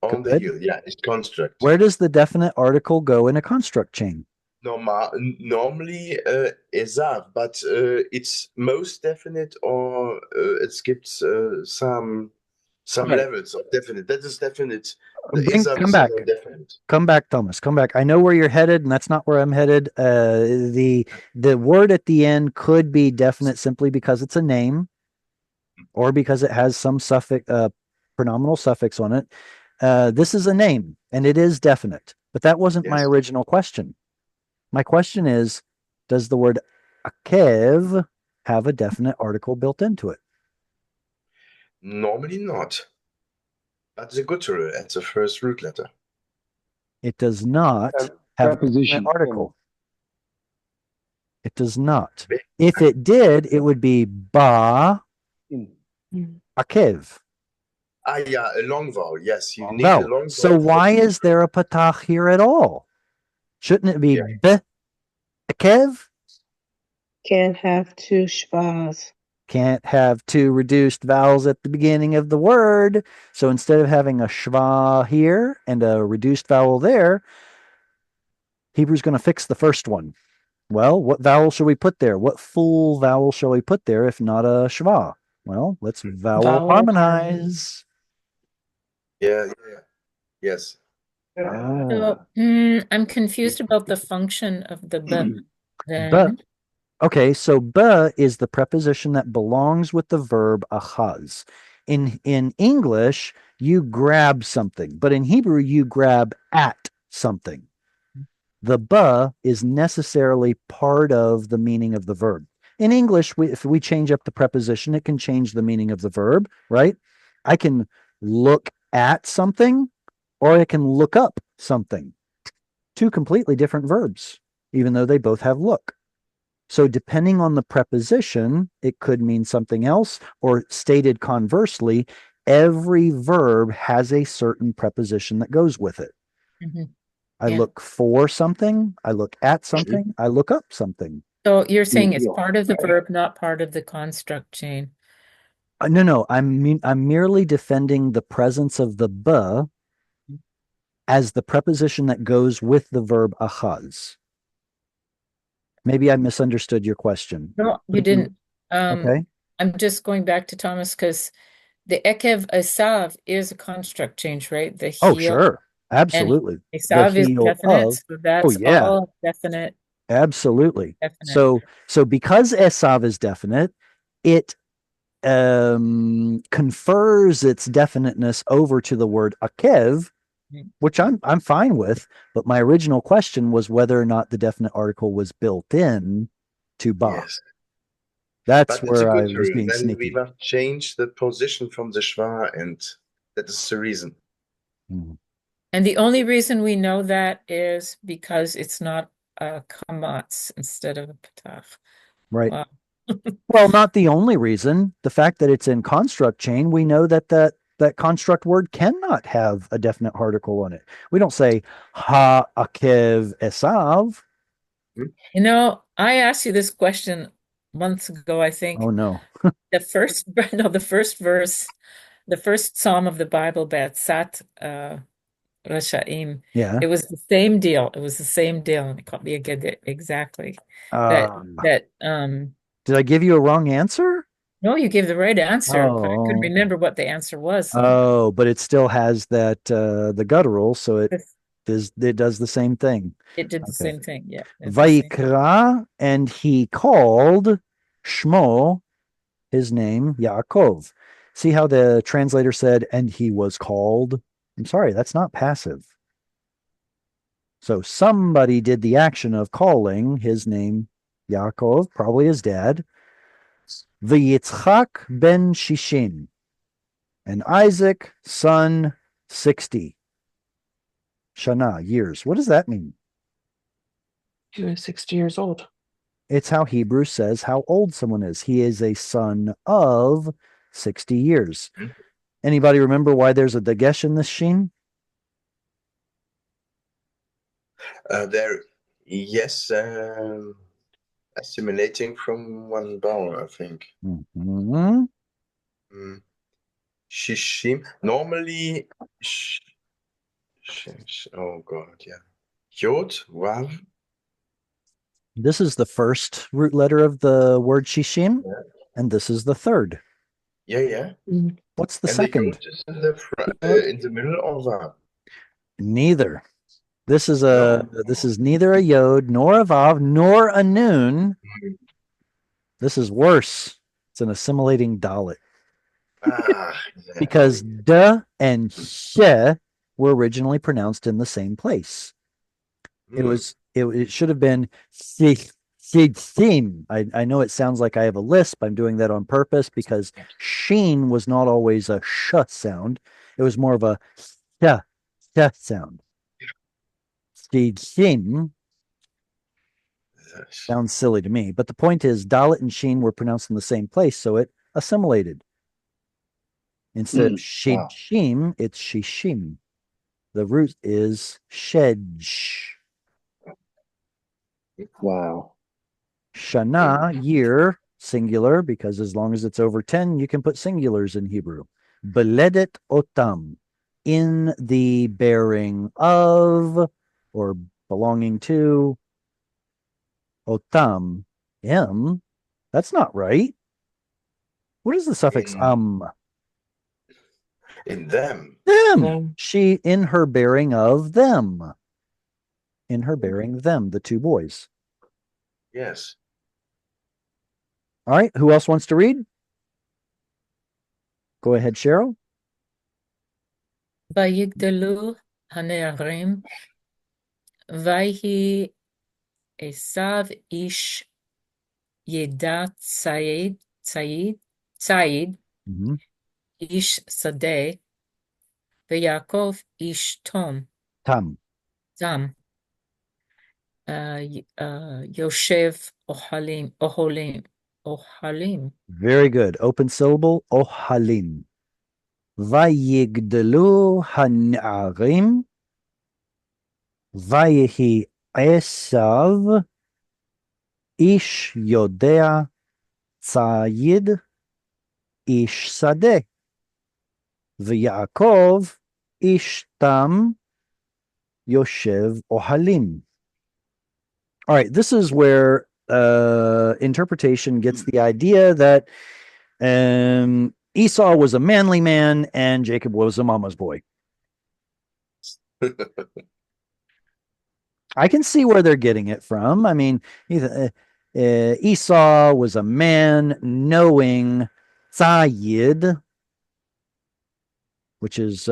on the Good. heel. Yeah, it's construct. Where does the definite article go in a construct chain? Normally Esav, but it's most definite, or it skips some Right. levels of definite. That is definite. The Come is back. definite. Come back, Thomas. Come back. I know where you're headed, and that's not where I'm headed. The word at the end could be definite simply because it's a name, or because it has some suffix, pronominal suffix on it. This is a name, and it is definite. But that wasn't my Yes. original question. My question is, does the word akev have a definite article built into it? Normally not. But the gutter at the first root letter. It does not have a Preposition definite article. It does not. Be- If it did, it would be ba akev. Ah, yeah, a long vowel. Yes, you need Vowel. a long vowel. So why is there a patach here at all? Shouldn't it be Yeah. b akev? Can't have two schwas. Can't have two reduced vowels at the beginning of the word. So instead of having a shva here and a reduced vowel there, Hebrew's going to fix the first one. Well, what vowel shall we put there? What full vowel shall we put there if not a shva? Well, let's vowel harmonize. Yeah. Yes. So, I'm confused about the function of the b. Then. But okay, so ba is the preposition that belongs with the verb achaz. In English, you grab something, but in Hebrew, you grab at something. The ba is necessarily part of the meaning of the verb. In English, if we change up the preposition, it can change the meaning of the verb, right? I can look at something, or I can look up something. Two completely different verbs, even though they both have look. So depending on the preposition, it could mean something else, or stated conversely, every verb has a certain preposition that goes with it. Mhm. I Yeah. look for something, I look at something, I look up something. So you're saying it's part of the verb, not part of the construct chain. No, I'm merely defending the presence of the ba as the preposition that goes with the verb achaz. Maybe I misunderstood your question. No, you didn't. Okay. I'm just going back to Thomas because the ekev esav is a construct change, right? The Oh, heel sure. Absolutely. esav is heel definite, of- so that's yeah. all definite. Absolutely. Definite. So because esav is definite, it confers its definiteness over to the word akev, which I'm fine with. But my original question was whether or not the definite article was built in to ba. Yes. That's But it's a where I good was rule. being Then sneaky. we must change the position from the schwa, and that is the reason. Mhm. And the only reason we know that is because it's not a kamatz instead of a patach. Right. Wow. Well, not the only reason. The fact that it's in construct chain, we know that construct word cannot have a definite article on it. We don't say ha akev esav. You know, I asked you this question months ago, I think. Oh no. The first, no, the first verse, the first Psalm of the Bible, Be'atzat Rashaim. Yeah. It was the same deal. It was the same deal, and it caught me again exactly. That Uh, that did I give you a wrong answer? no, you gave the right answer, but I couldn't Oh. remember what the answer was. Oh, but it still has that the guttural, so it does the same thing. It did the Okay. same thing. Yeah. It's the same. Vaikra, and he called Shmo, his name, Yaakov. See how the translator said, and he was called? I'm sorry, that's not passive. So somebody did the action of calling his name Yaakov, probably his dad. V'yitzchak ben Shishin, and Isaac, son 60. Shana, years. What does that mean? He was 60 years old. It's how Hebrew says how old someone is. He is a son of 60 years. Anybody remember why there's a dagesh in this sheen? There, yes, assimilating from one vowel, I think. Mhm. Shishim. Normally, oh God, yeah. Yod, Wav. This is the first root letter of the word shishim, Yeah. and this is the third. Yeah. What's the And second? the Yod is in the middle of Vav. Neither. This is No. this is neither a yod nor a vav nor a noon. This is worse. It's an assimilating dalet. Because da and she were originally pronounced in the same place. It should have been Sim. I know it sounds like I have a lisp. I'm doing that on purpose because sheen was not always a sh sound. It was more of a sh sound. Sim sounds silly to me, but the point is Dalit and sheen were pronounced in the same place, so it assimilated. Instead of shim, it's shishim. The root is shedj. Wow. Shana, year, singular, because as long as it's over 10, you can put singulars in Hebrew. Beledet otam, in the bearing of, or belonging to, otam, him. That's not right. What is the suffix In them. Them. She, in her bearing of them. In her bearing them, the two boys. Yes. All right. Who else wants to read? Go ahead, Cheryl. Vayigdalu hane'arim, vayhi Esav ish yeda tzayid, ish sadeh, v'Yaakov ish tom, Tam. Yoshev ohalim. Very good. Open syllable, ohalim. Vayigdalu han'arim. Vayehi Esav ish yodea tzayid ish sadeh. V'Yaakov ish tam yoshev ohalim. All right, this is where interpretation gets the idea that Esau was a manly man and Jacob was a mama's boy. I can see where they're getting it from. I mean, Esau was a man knowing Tzayid, which is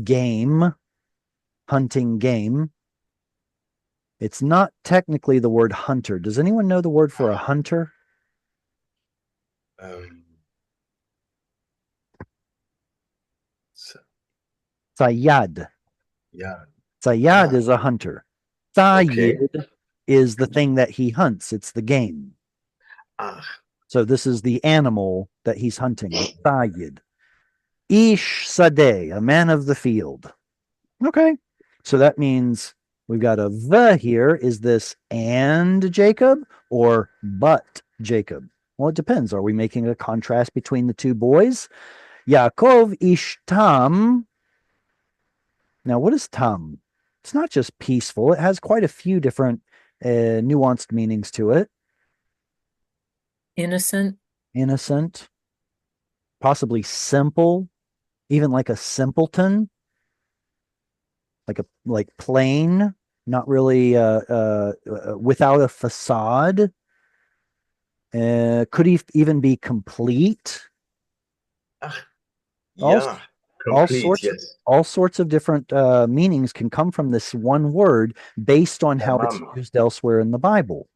game, hunting game. It's not technically the word hunter. Does anyone know the word for a hunter? Tzayad. Yeah. Tzayad is a hunter. Tzayid is the thing that he hunts. It's the game. So this is the animal that he's hunting, the Sayid. Ish Sadeh, a man of the field. Okay. So that means we've got a the here. Is this and Jacob or but Jacob? Well, it depends. Are we making a contrast between the two boys? Yaakov ish tam. Now, what is tam? It's not just peaceful. It has quite a few different nuanced meanings to it. Innocent. Innocent, possibly simple, even like a simpleton, like plain, not really without a facade. Could he even be complete? All, Yeah, all complete, sorts yes. all sorts of different meanings can come from this one word based on how it's Tamam. used elsewhere in the Bible.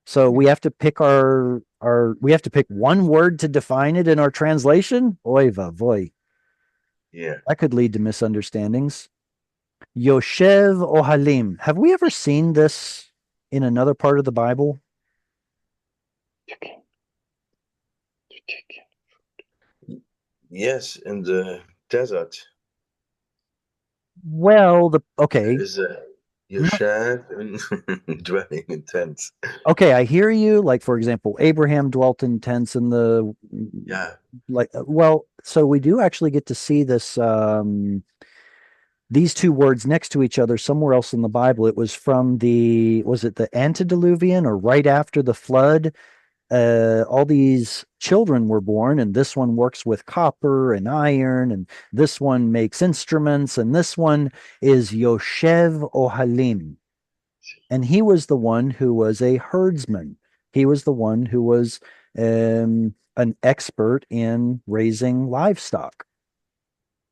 So we have to pick we have to pick one word to define it in our translation. Oy vavoy. Yeah. That could lead to misunderstandings. Yoshev Ohalim. Have we ever seen this in another part of the Bible? Yes, in the desert Well, there is a Yoshev and dwelling in tents. okay, I hear you. Like, for example, Abraham dwelt in tents in the Yeah. well, so we do actually get to see this these two words next to each other somewhere else in the Bible. It was from was it the antediluvian or right after the flood? All these children were born, and this one works with copper and iron, and this one makes instruments, and this one is Yoshev Ohalim. And he was the one who was a herdsman. He was the one who was an expert in raising livestock.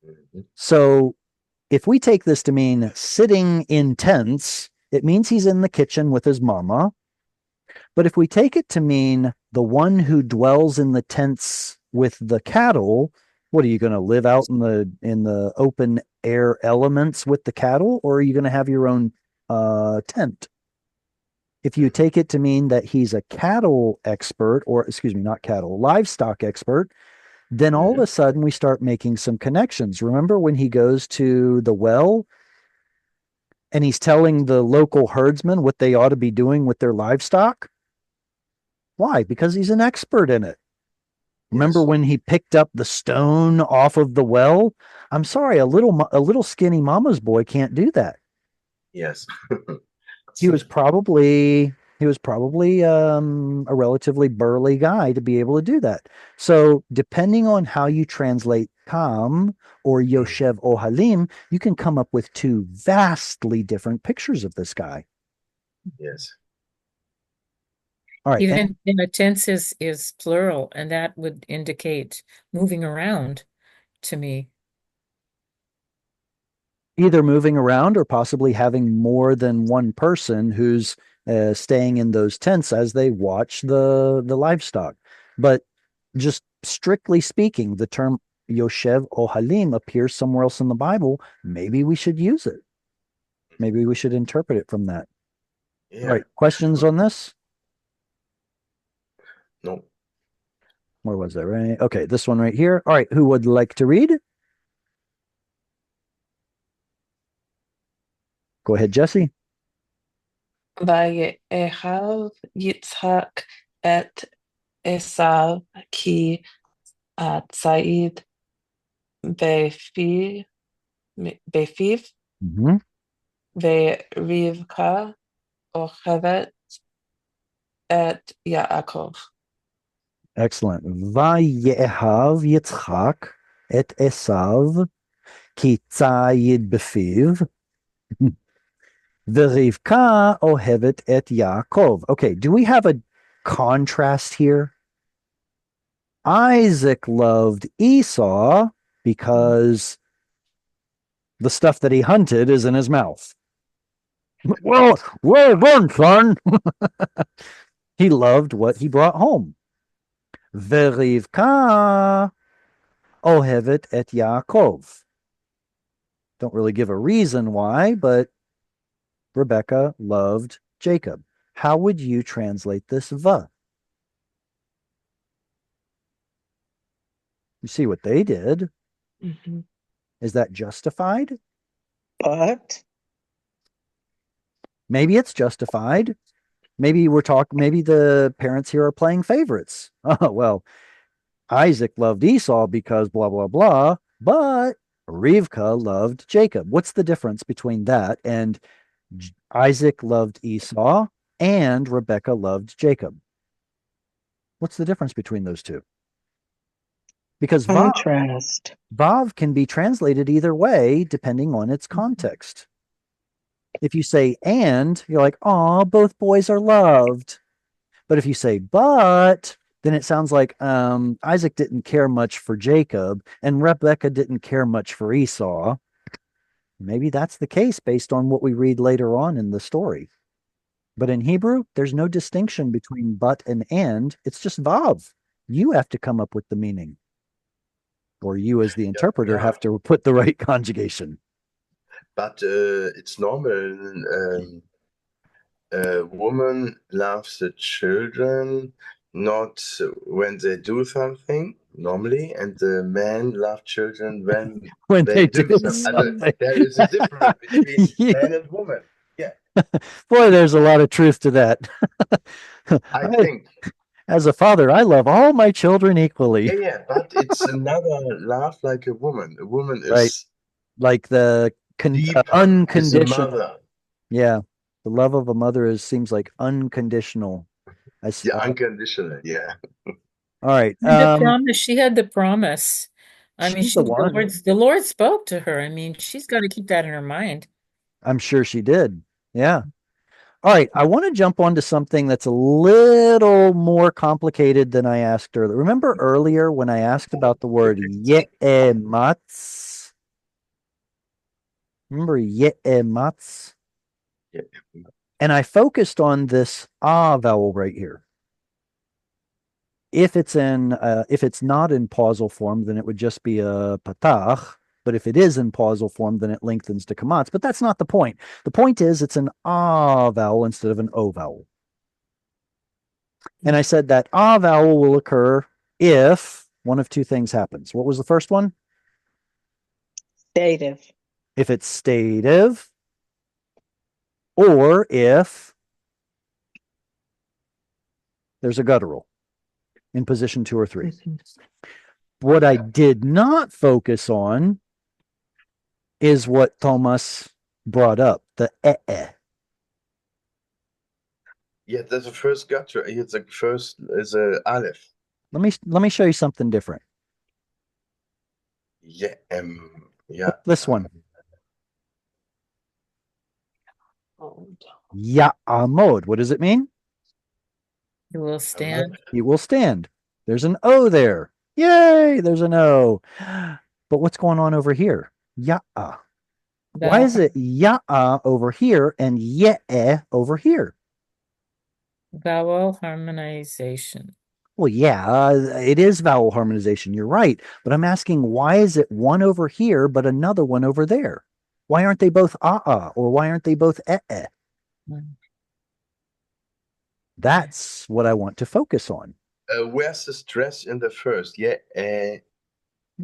Mhm. So if we take this to mean sitting in tents, it means he's in the kitchen with his mama. But if we take it to mean the one who dwells in the tents with the cattle, what are you going to live out in the open air elements with the cattle, or are you going to have your own tent? If you take it to mean that he's a cattle expert, or excuse me, not cattle, livestock expert, then all of a sudden we start making some connections. Remember when he goes to the well and he's telling the local herdsmen what they ought to be doing with their livestock? Why? Because he's an expert in it. Remember Yes. when he picked up the stone off of the well? I'm sorry, a little skinny mama's boy can't do that. Yes. He was probably a relatively burly guy to be able to do that. So depending on how you translate Kam or Yoshev Ohalim, you can come up with two vastly different pictures of this guy. Yes. All right. Even in a tense is plural, and that would indicate moving around to me. Either moving around or possibly having more than one person who's staying in those tents as they watch the livestock. But just strictly speaking, the term Yoshev Ohalim appears somewhere else in the Bible. Maybe we should use it. Maybe we should interpret it from that. Yeah. All right. Questions on this? No. Where was that? Right. Okay. This one right here. All right. Who would like to read? Go ahead, Jesse. ויאהב יצחק את עשיו כי הציד בפיו, בפיו Mhm. ורבקה אוכבת את יעקב. Excellent. ויאהב יצחק את עשיו כי ציד בפיו, ורבקה אוהבת את יעקב. Okay, do we have a contrast here? Isaac loved Esau because the stuff that he hunted is in his mouth. Well done, son. He loved what he brought home. Verivka ohevet et Yaakov. Don't really give a reason why, but Rebecca loved Jacob. How would you translate this va? You see what they did. Mhm. Is that justified? But Maybe it's justified. Maybe maybe the parents here are playing favorites. Oh, well, Isaac loved Esau because blah, blah, blah, but Rivka loved Jacob. What's the difference between that and Isaac loved Esau and Rebecca loved Jacob? What's the difference between those two? Because contrast. Vav can be translated either way depending on its context. If you say and, you're like, oh, both boys are loved. But if you say but, then it sounds like Isaac didn't care much for Jacob and Rebecca didn't care much for Esau. Maybe that's the case based on what we read later on in the story. But in Hebrew, there's no distinction between but and. It's just vav. You have to come up with the meaning. Or you, as the interpreter, yeah. have to put the right conjugation. But it's normal. A woman loves the children not when they do something normally, and the man loves children when They do do something. something. There is a difference between Yeah. man and woman. Yeah, Boy, there's a lot of truth to that. I think. As a father, I love all my children equally. Yeah, but it's another love like a woman. A woman Right. is Like the deeper, is a unconditional. mother. Yeah. The love of a mother seems like unconditional. Yeah, unconditional. Yeah. All right. The promise, she had the promise. I mean, She's the one. The Lord spoke to her. I mean, she's got to keep that in her mind. I'm sure she did. Yeah. All right. I want to jump onto something that's a little more complicated than I asked earlier. Remember earlier when I asked about the word ye'ematz? Remember ye'ematz? Yeah. And I focused on this ah vowel right here. If it's not in pausal form, then it would just be a patach. But if it is in pausal form, then it lengthens to kamatz. But that's not the point. The point is it's an ah vowel instead of an o vowel. And I said that ah vowel will occur if one of two things happens. What was the first one? Dative. If it's stative, or if there's a guttural in position 2 or 3. Mhm. What I did not focus on is what Thomas brought up, the eh. Yeah, that's the first gutter. It's the first is a aleph. Let me show you something different. Yeah, yeah. This one. Oh, Ya'amod. What does it mean? You will stand. You will stand. There's an O there. Yay, there's an O. But what's going on over here? Ya'a. Why is it ya'a over here and ye'e over here? Vowel harmonization. Well, yeah, it is vowel harmonization. You're right. But I'm asking, why is it one over here, but another one over there? Why aren't they both a'a, or why aren't they both eh? That's what I want to focus on. Where's the stress in the first? Yeah,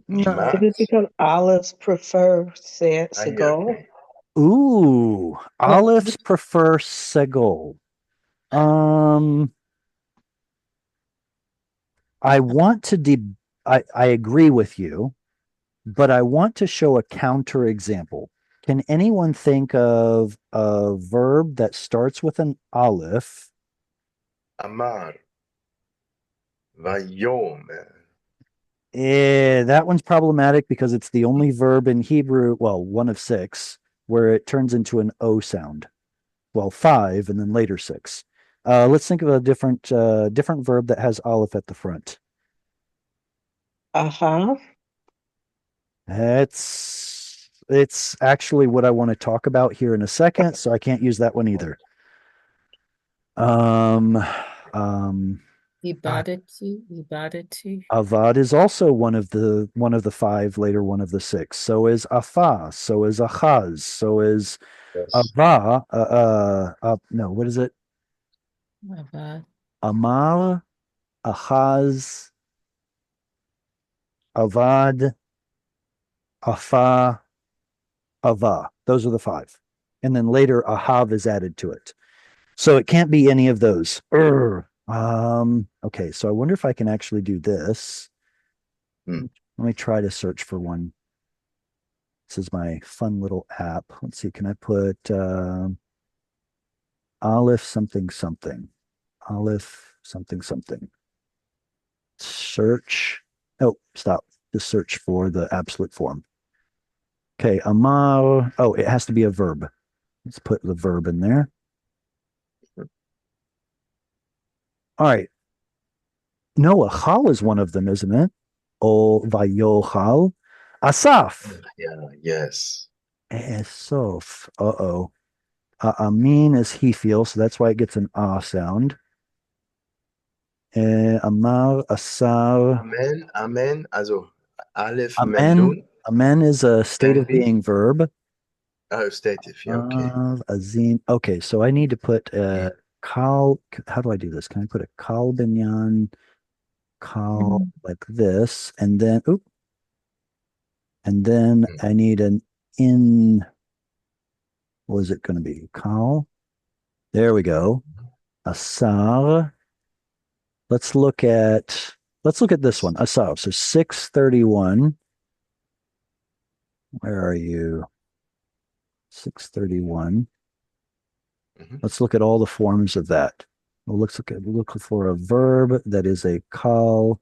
No. Did it become Olives prefer yeah, Segal? okay. Ooh, olives prefer segol. I want to I agree with you, but I want to show a counter example. Can anyone think of a verb that starts with an aleph? Amar. Vayom. That one's problematic because it's the only verb in Hebrew, well, one of 6, where it turns into an O sound. Well, 5 and then later 6. Let's think of a different verb that has aleph at the front. Uh-huh. It's actually what I want to talk about here in a second, so I can't use that one either. Ibadati. Avad is also one of the 5, later one of the 6. So is afa, so is achaz, so is Yes. ava. No, what is it? Avad. Amar, achaz. avad, afa, ava. Those are the five. And then later ahav is added to it. So it can't be any of those. Okay, so I wonder if I can actually do this. Hmm. Let me try to search for one. This is my fun little app. Let's see, can I put Aleph something something? Aleph something something. Search. Oh, stop. Just search for the absolute form. Okay, Amar. Oh, it has to be a verb. Let's put the verb in there. All right. No, Achal is one of them, isn't it? O Vayochal. Asaf. Yeah, yes. Esof. Uh-oh. Amin is he feels, so that's why it gets an ah sound. Amar, Asar. Amen, Amen. Also, Aleph Amen. Memnun. Amen is a state of Can be. being verb. Oh, stative. Yeah, okay. Azim. Okay, so I need to put kal. How do I do this? Can I put a kal binyan kal like this, and then Hmm. I need an in. What is it going to be? Kal. There we go. Asar. Let's look at this one. Asar. So 631. Where are you? 631. Mhm. Let's look at all the forms of that. We'll look for a verb that is a kal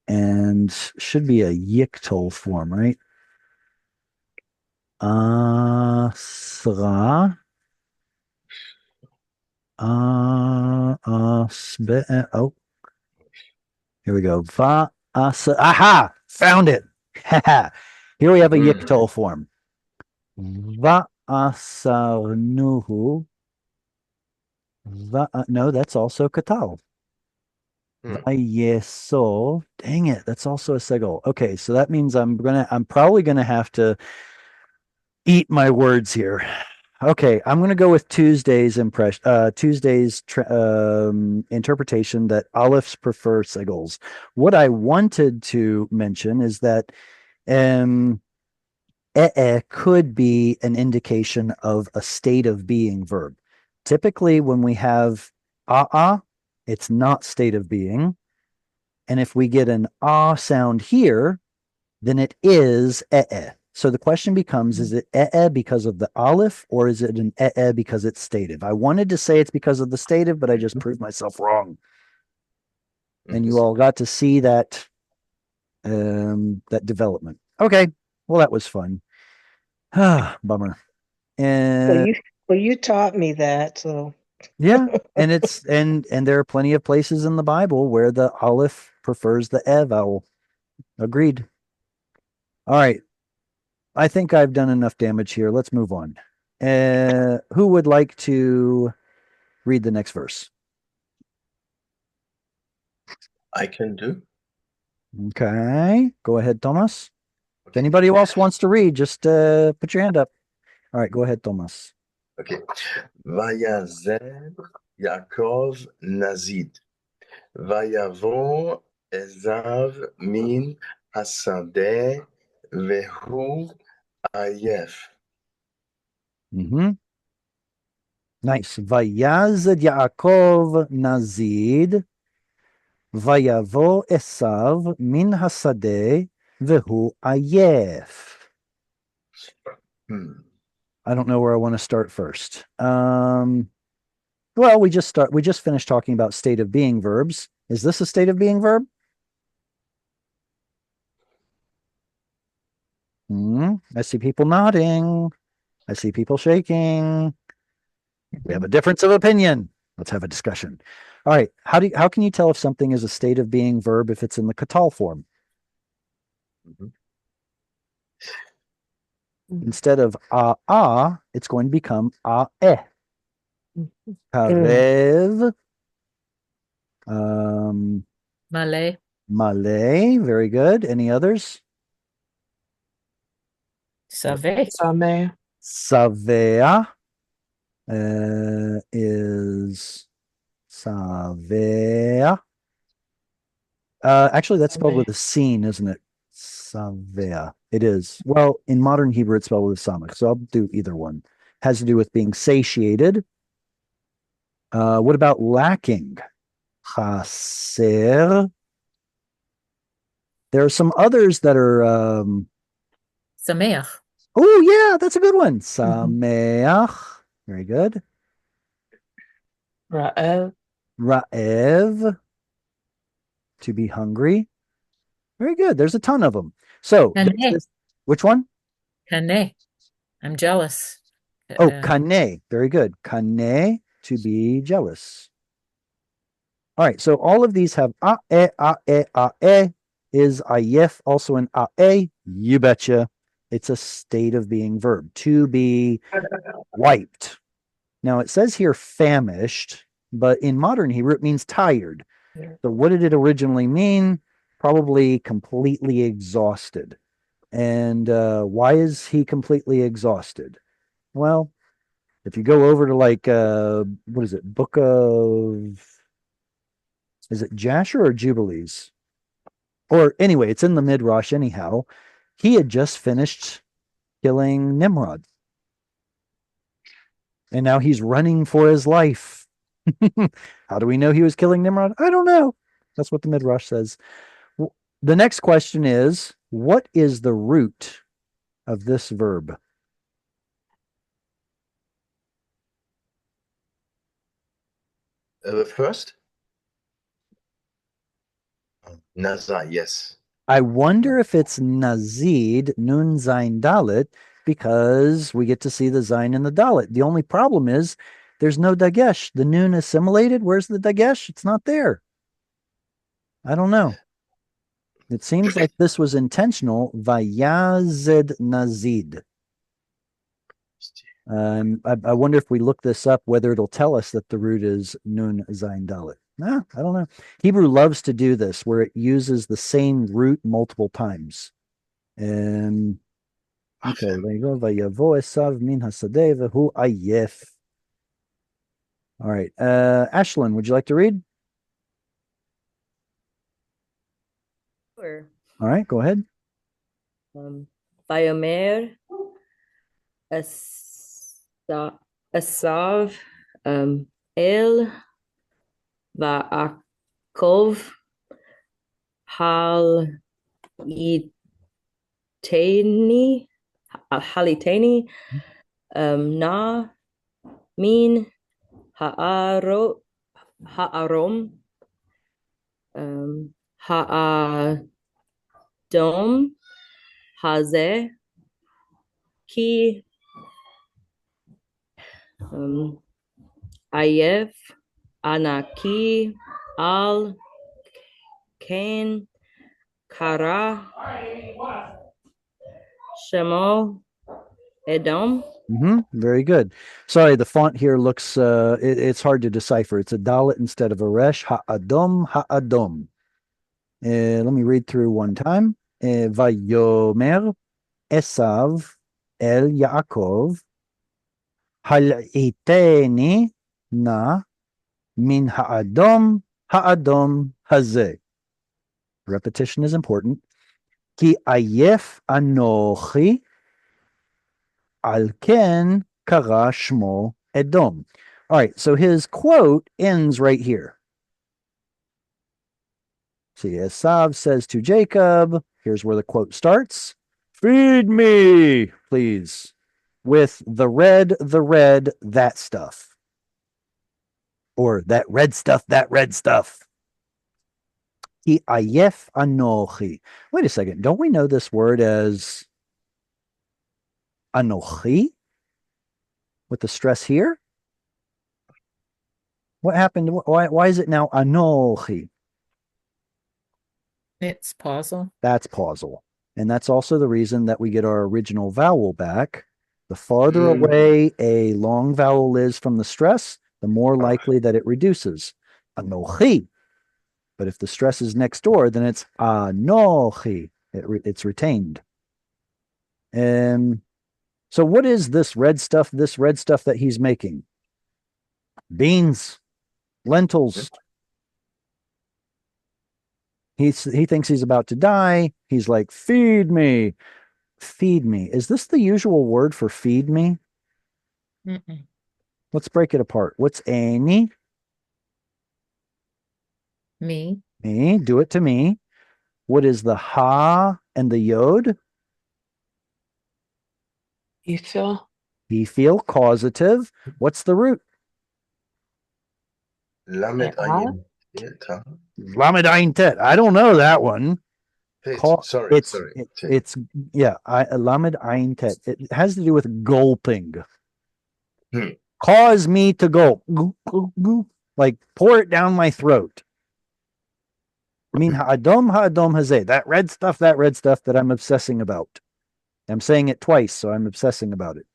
and should be a yiktol form, right? Asra. Oh, here we go. Va asa. Aha! Found it. Here we have a yiktol form. Va asarnuhu. No, that's also katal. Vayeso. Dang it, that's also a segol. Okay, so that means I'm probably gonna have to eat my words here. Okay, I'm gonna go with Tuesday's interpretation that Alephs prefer segols. What I wanted to mention is that um could be an indication of a state of being verb. Typically, when we have it's not state of being. And if we get an ah sound here, then it is So the question becomes, is it because of the aleph, or is it an because it's stative? I wanted to say it's because of the stative, but I just proved myself wrong. And you all got to see that that development. Okay, well that was fun. Bummer. And you taught me that, so yeah, and it's and there are plenty of places in the Bible where the aleph prefers the vowel. Agreed. All right. I think I've done enough damage here. Let's move on. Who would like to read the next verse? I can do. Okay. Go ahead, Thomas. If Okay. anybody else wants to read, just put your hand up. All right, go ahead, Thomas. Okay. Vayazer Yaakov Nazid. Vayavo Ezav min hasadeh vehu ayef. Nice. Vayazed Yaakov Nazid. Vayavo Esav min hasadeh vehu ayef. I don't know where I want to start first. Well, we just finished talking about state of being verbs. Is this a state of being verb? I see people nodding. I see people shaking. We have a difference of opinion. Let's have a discussion. All right. How can you tell if something is a state of being verb if it's in the katal form? Instead of it's going to become Karev. Malay. Malay. Very good. Any others? Save. Same. Savea is Savea. Actually, that's spelled with a scene, isn't it? Savea. It is. Well, in modern Hebrew, it's spelled with samach, so I'll do either one. Has to do with being satiated. What about lacking? Chaser. There are some others that are. Sameach. Oh, yeah, that's a good one. Mhm. Sameach. Very good. Ra'el. Ra'ev. To be hungry. Very good. There's a ton of them. So, Kane. which one? Kane. I'm jealous. Oh, kane. Very good. Kane, to be jealous. All right. So all of these have a. Is ayef also an a? You betcha. It's a state of being verb. To be wiped. Now it says here famished, but in modern Hebrew it means tired. Yeah. So what did it originally mean? Probably completely exhausted. And why is he completely exhausted? Well, if you go over to like what is it, book of, is it Jasher or Jubilees? Or anyway, it's in the Midrash anyhow. He had just finished killing Nimrod. And now he's running for his life. How do we know he was killing Nimrod? I don't know. That's what the Midrash says. The next question is, what is the root of this verb? First, Naza, yes. I wonder if it's Nazid, Nun Zain Dalit, because we get to see the Zain and the Dalit. The only problem is there's no Dagesh. The Nun assimilated. Where's the Dagesh? It's not there. I don't know. It seems like this was intentional. Vayazed Nazid. I wonder if we look this up, whether it'll tell us that the root is Nun Zain Dalit. Nah, I don't know. Hebrew loves to do this, where it uses the same root multiple times. Okay, there you go. Vayavo esav min hasadeh v'hu ayef. All right. Ashlyn, would you like to read? Sure. All right, go ahead. Vayomer Esav El Va'akov Haliteni Na Min Ha'arom Ha'adom Hazeh Ki Ayef Anaki Al Ken Kara Shemo Edom. Very good. Sorry, the font here looks, it's hard to decipher. It's a Dalit instead of a Resh. Ha'adom, ha'adom. Let me read through one time. Vayomer Esav El Yaakov Hal'iteni na min ha'adom ha'adom hazeh. Repetition is important. Ki ayef anochi al ken kara shmo Edom. All right, so his quote ends right here. See, Esav says to Jacob, here's where the quote starts. Feed me, please, with the red, that stuff. Or that red stuff, that red stuff. Ki ayef anochi. Wait a second. Don't we know this word as anochi? With the stress here? What happened? Why is it now anochi? It's pausal. That's pausal. And that's also the reason that we get our original vowel back. The farther away a long vowel is from the stress, the more likely that it reduces. Anochi. But if the stress is next door, then it's anochi. It's retained. So what is this red stuff that he's making? Beans, lentils. He thinks he's about to die. He's like, feed me. Feed me. Is this the usual word for feed me? Mm-mm. Let's break it apart. What's any? Me. Me. Do it to me. What is the ha and the yod? You feel? He feel causative. What's the root? Lamed Ah? ayin tet, huh? Lamed Ayin Tet. I don't know that one. Tet, Call sorry, it's tet. it's yeah. Lamed Ayin Tet. It has to do with gulping. Hmm. Cause me to gulp. Goop, goop, goop. Like pour it down my throat. I mean, ha'adom hazeh. That red stuff that I'm obsessing about. I'm saying it twice, so I'm obsessing about it.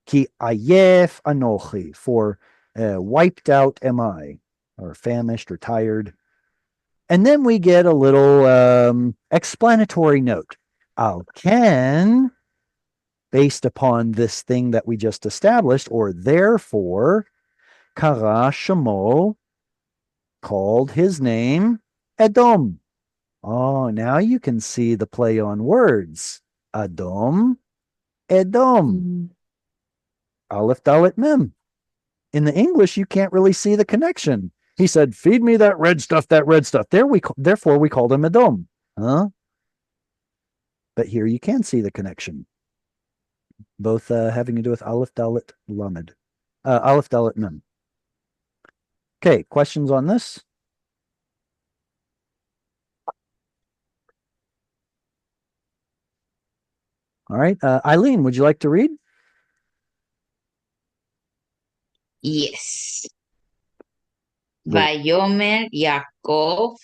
Ki ayef anochi, for wiped out am I, or famished or tired. And then we get a little explanatory note. Al ken, based upon this thing that we just established, or therefore, kara shamo, called his name Edom. Oh, now you can see the play on words. Adom, Edom, Mm. Aleph Dalet Mem. In the English, you can't really see the connection. He said, "Feed me that red stuff, that red stuff." Therefore, we called him Edom. Huh? But here you can see the connection, both having to do with Aleph Dalet Lamed, Aleph Dalet Mem. Okay, questions on this? All right, Eileen, would you like to read? Yes. Go. Vayomer Yaakov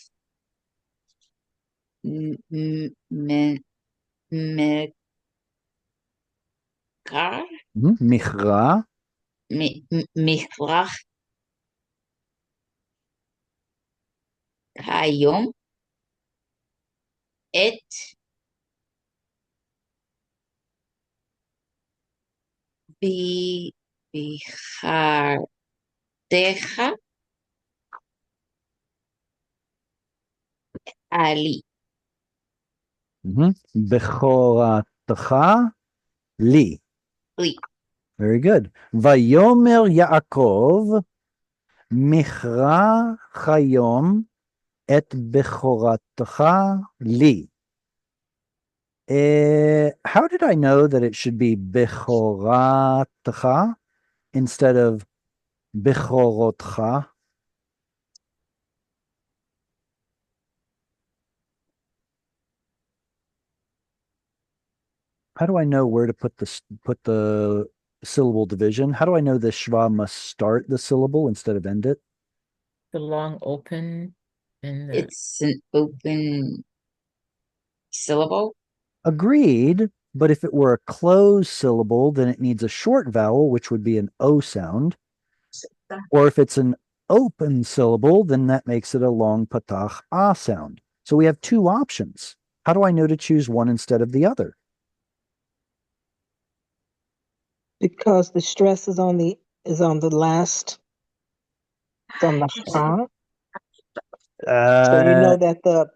m- m- me- Mekar Michra. Michrach Hayom Et Bichartecha Ali. Bechoratecha li. Li. Very good. Vayomer Yaakov Michra Chayom et Bechoratecha li. How did I know that it should be Bechoratecha instead of Bechorotcha? How do I know where to put the syllable division? How do I know the shva must start the syllable instead of end it? The long open and the It's an open syllable. Agreed, but if it were a closed syllable, then it needs a short vowel, which would be an O sound. Or if it's an open syllable, then that makes it a long patach ah sound. So we have two options. How do I know to choose one instead of the other? Because the stress is on the last, it's on the so you know that the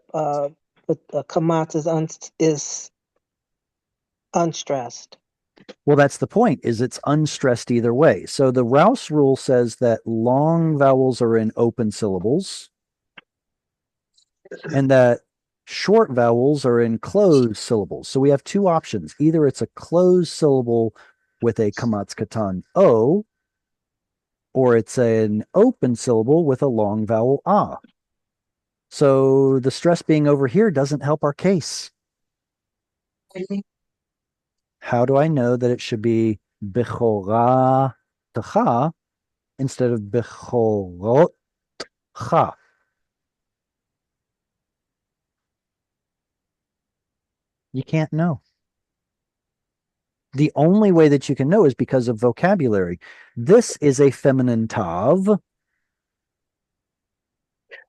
kamat is unstressed. Well, that's the point, is it's unstressed either way. So the Rouse rule says that long vowels are in open syllables and that short vowels are in closed syllables. So we have two options. Either it's a closed syllable with a kamatz katan O, or it's an open syllable with a long vowel ah. So the stress being over here doesn't help our case. How do I know that it should be bechora techa instead of bechorot cha? You can't know. The only way that you can know is because of vocabulary. This is a feminine tav.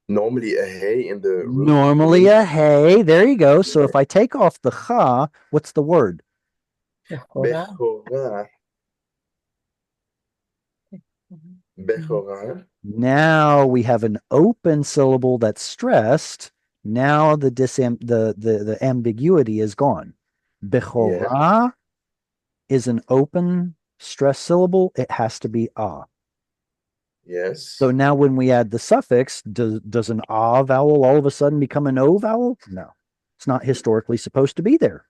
Normally a hay in the root. Normally a hey. There you go. So if I take off the cha, what's the word? Bechora. Bechora. Bechora. Now we have an open syllable that's stressed, Now the ambiguity is gone. Bechorah is an open stress syllable. It has to be ah. Yes. So now when we add the suffix, does an ah vowel all of a sudden become an o vowel? No. It's not historically supposed to be there.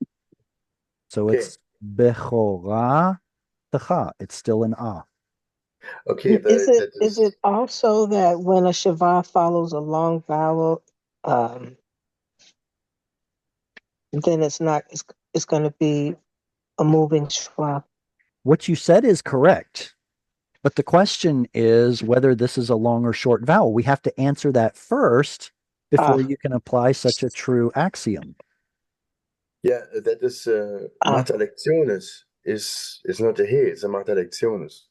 So Okay. it's bechorah techa. It's still an ah. Okay, Is that it also that when a Shavah follows a long vowel, then it's going to be a moving schwa? What you said is correct. But the question is whether this is a long or short vowel. We have to answer that first before you can apply such a true axiom. yeah, that is Mater Lectionis is not a he, it's a Mater Lectionis.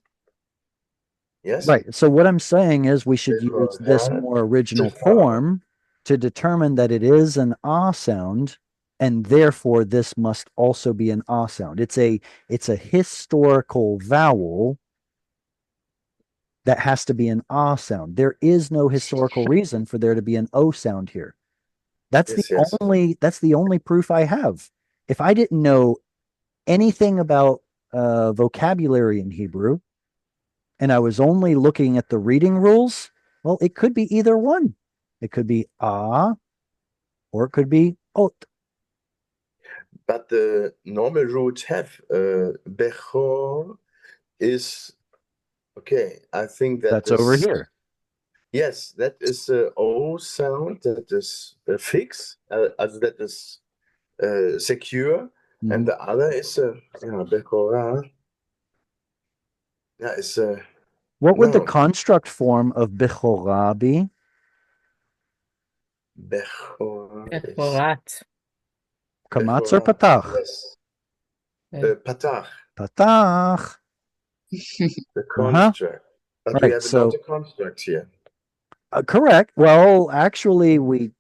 Yes? Right. So what I'm saying is we should use Therefore, this ha, more original techa. form to determine that it is an ah sound, and therefore this must also be an ah sound. It's a historical vowel that has to be an ah sound. There is no historical reason for there to be an o sound here. That's Yes, the only proof I have. If I didn't know anything about vocabulary in Hebrew and I was only looking at the reading rules, well, it could be either one. It could be ah, or it could be ot. But the normal roots have Bechor is okay. I think That's over here. Yes, that is a O sound that is fixed, as that is secure, and the other is Bechorah. Yeah, it's What would the no construct form of Bechorah be? Bechorah is Bechorat. Kamatz or Bechorah. patach? Yes, Patach, Patach. the construct. But we Right. have So not a construct here. correct. Well, actually, we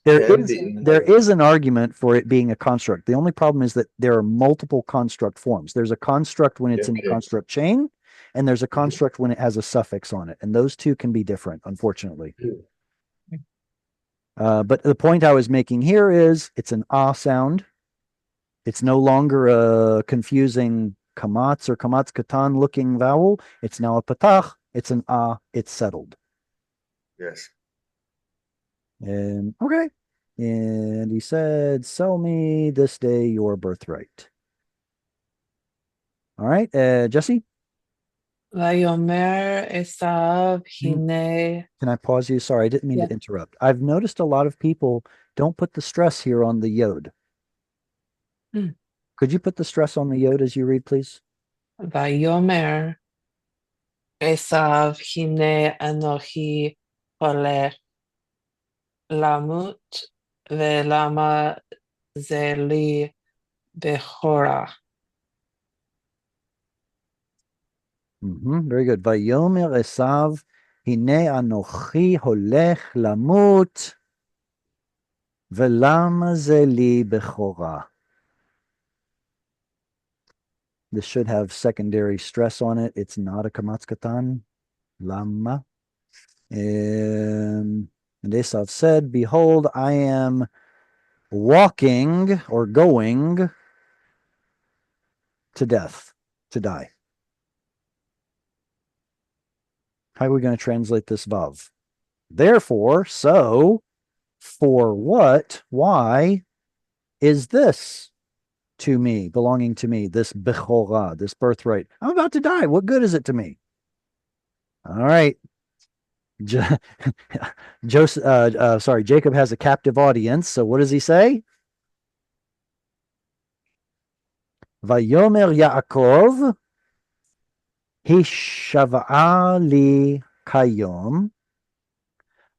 there Can is be there is an argument for it being a construct. The only problem is that there are multiple construct forms. There's a construct when it's in the construct chain, and there's a construct when it has a suffix on it, and those two can be different, unfortunately. But the point I was making here is it's an ah sound. It's no longer a confusing kamatz or kamatz katan looking vowel. It's now a patach. It's an ah. It's settled. Yes. And okay. And he said, sell me this day your birthright. All right. Jesse? Vayomer Esav Hine. Can I pause you? Sorry, I didn't mean to interrupt. I've noticed a lot of people don't put the stress here on the yod. Could you put the stress on the yod as you read, please? Vayomer Esav Hine Anochi Holech Lamut Velama Zeli Bechora. Very good. Vayomer Esav, hine anochi holech lamut, velama ze li bechora. This should have secondary stress on it. It's not a kamatz katan. Lama. And Esav said, behold, I am walking or going to death, to die. How are we going to translate this vav? Therefore, so, for what, why is this to me, belonging to me, this bechorah, this birthright? I'm about to die. What good is it to me? All right. Jacob has a captive audience. So what does he say? Vayomer Yaakov, Hishava'a li kayom,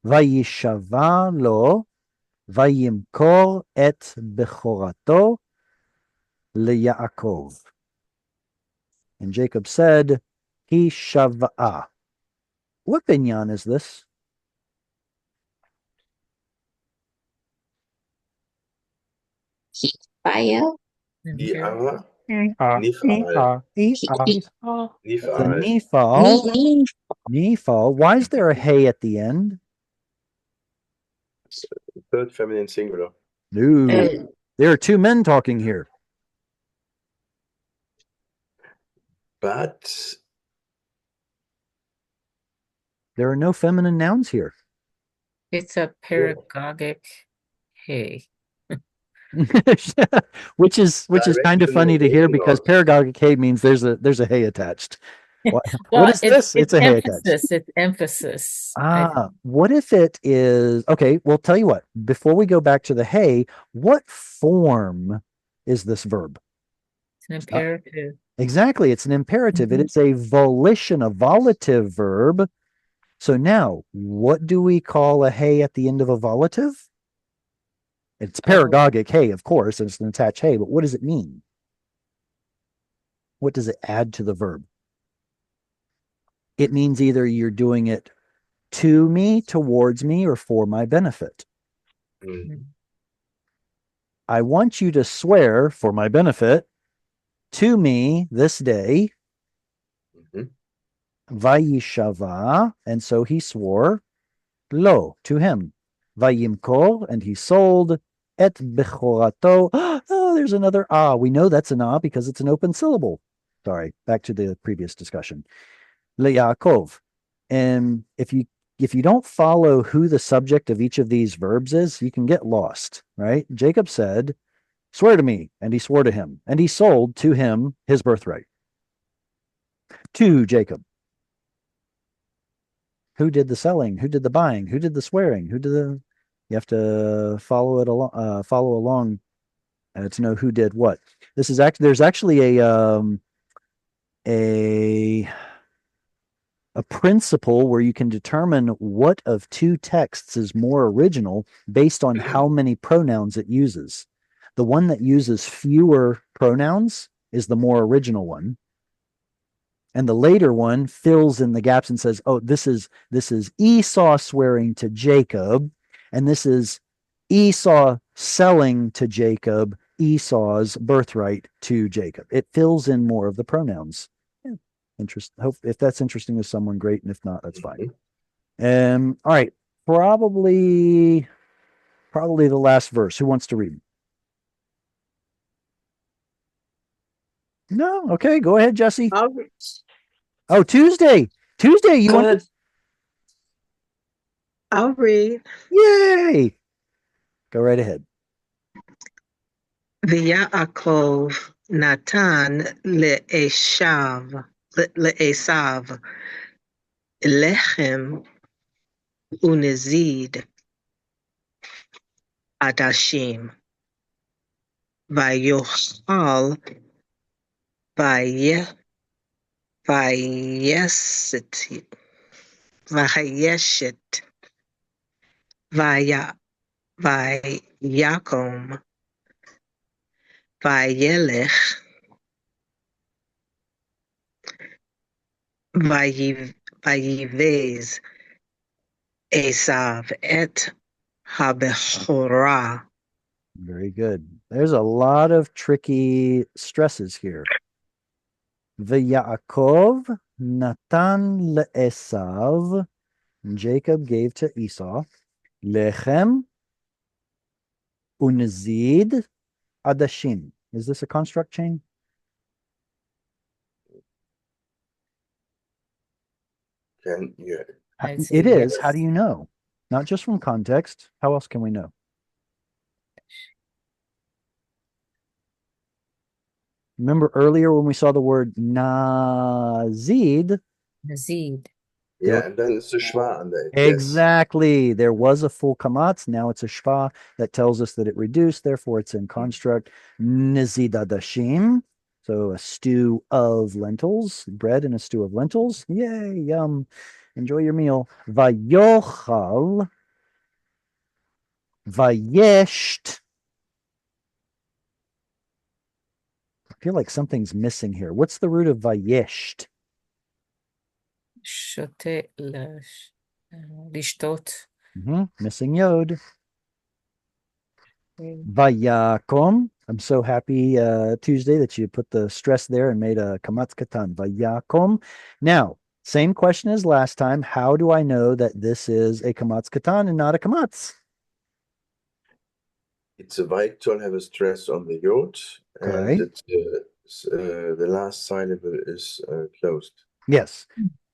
Vayishava lo, Vayimkor et bechorato leYaakov. And Jacob said, Hishava'a. What binyan is this? Fire. Nifal. The Nifal. Nifal. Why is there a hey at the end? third feminine singular. No, Uh, there are two men talking here. But There are no feminine nouns here. It's a paragogic hey. which is kind of funny to hear because Directional. paragogic hay means there's a hay attached. What Well, is this? It's a hay attached. emphasis. It's emphasis. I What if it is okay? Well, tell you what, before we go back to the hay, what form is this verb? It's an imperative. Exactly, it's an imperative. It Mhm. is a volition, a volative verb. So now, what do we call a hay at the end of a volative? It's paragogic hay, of course, and it's an attached hay, but what does it mean? What does it add to the verb? It means either you're doing it to me, towards me, or for my benefit. Mm. I want you to swear for my benefit to me this day. Mhm. Vayishava, and so he swore, lo, to him. Vayimkor, and he sold, et bechorato. Oh, there's another ah. We know that's an ah because it's an open syllable. Sorry, back to the previous discussion. LeYaakov. And if you don't follow who the subject of each of these verbs is, you can get lost, right? Jacob said, swear to me, and he swore to him, and he sold to him his birthright. To Jacob. Who did the selling? Who did the buying? Who did the swearing? Who did the you have to follow along to know who did what. This is actually there's actually a principle where you can determine what of two texts is more original based on how many pronouns it uses. The one that uses fewer pronouns is the more original one. And the later one fills in the gaps and says, oh, this is Esau swearing to Jacob, and this is Esau selling to Jacob Esau's birthright to Jacob. It fills in more of the pronouns. Hope if that's interesting to someone, great, and if not, that's fine. All right, probably the last verse. Who wants to read? No, okay, go ahead, Jesse. Oh, Tuesday, you want? Good. I'll read. Yay! Go right ahead. V'Yaakov Natan le'Esav lechem unezid adashim vayochal vayeshet vayakom vayelech vayivez Esav et habechorah. Very good. There's a lot of tricky stresses here. V'Yaakov Natan le'Esav. Jacob gave to Esau lechem unezid adashim. Is this a construct chain? I'd say It is. yes. How do you know? Not just from context. How else can we know? Remember earlier when we saw the word nazid? Nazid. Yeah, and then it's a schwa on there. Exactly. There was a full kamatz. Now it's a shva that tells us that it reduced. Therefore, it's in construct. Nizidadashim. So a stew of lentils, bread in a stew of lentils. Yay, yum. Enjoy your meal. Vayochal. Vayesht. I feel like something's missing here. What's the root of vayesht? Shote lishtot. Missing yod. Vayakom. I'm so happy Tuesday that you put the stress there and made a kamatz katan. Vayakom. Now, same question as last time. How do I know that this is a kamatz katan and not a kamatz? it's a Weichtel have a stress on the yod, Okay. and the last syllable is closed. Yes.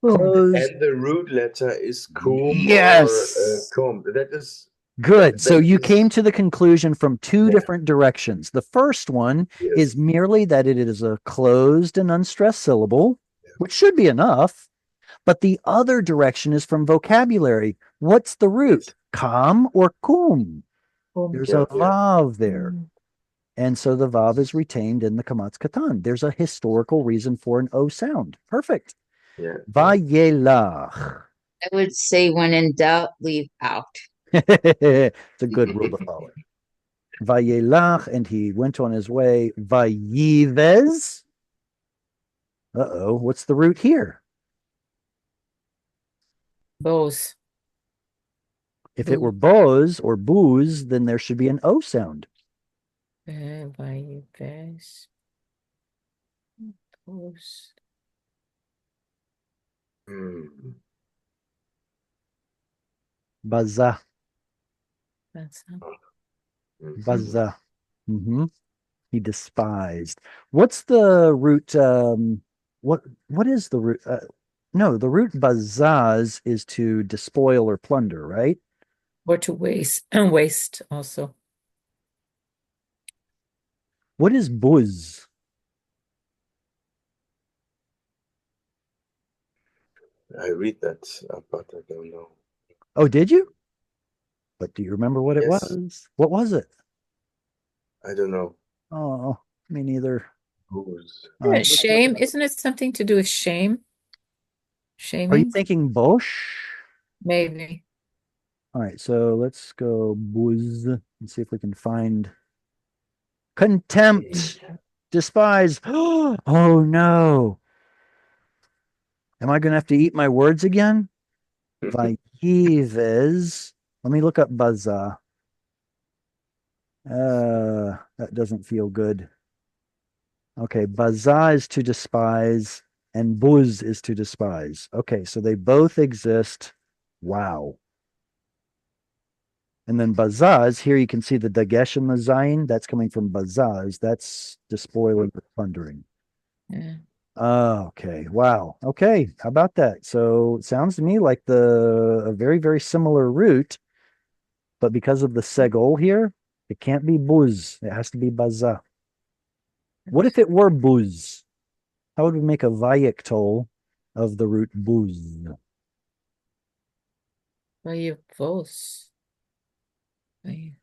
Boom. Closed. And the root letter is kum Yes. or kum. That is Good. So that you is- came to the conclusion from two Yeah. different directions. The first one yes. is merely that it is a closed and unstressed syllable, which should be enough. But the other direction is from vocabulary. What's the root? Yes. Kam or kum? There's Yeah, a yeah. vav there. And so the vav is retained in the kamatz katan. There's a historical reason for an O sound. Perfect. Yeah. Vayelach. I would say when in doubt, leave out. It's a good rule to follow. Vayelach, and he went on his way. Vayivez. Uh-oh, what's the root here? Bows. If it were boz or booze, then there should be an O sound. By best. Bows. Mm. Baza. That's Mhm. Baza. He despised. What's the root? What is the root? No, the root bazaz is to despoil or plunder, right? or to waste and waste also. What is buz? I read that, but I don't know. Oh, did you? But do you remember what it Yes. was? What was it? I don't know. Oh, me neither. Who's All right. Shame, isn't it something to do with shame? Are you Shaming? thinking bosh? Maybe. All right, so let's go buz and see if we can find contempt, despise. Oh no. Am I going to have to eat my words again? Vayives. Let me look up baza. That doesn't feel good. Okay, baza is to despise and buz is to despise. Okay, so they both exist. Wow. And then bazaz, here you can see the dagesh and the zayin. That's coming from bazaz. That's despoiling or plundering. Yeah. Okay. Wow. Okay. How about that? So it sounds to me like a very, very similar root, but because of the segol here, it can't be buz. It has to be baza. What if it were buz? How would we make a vayik toll of the root buz? Vayivos. Vayi-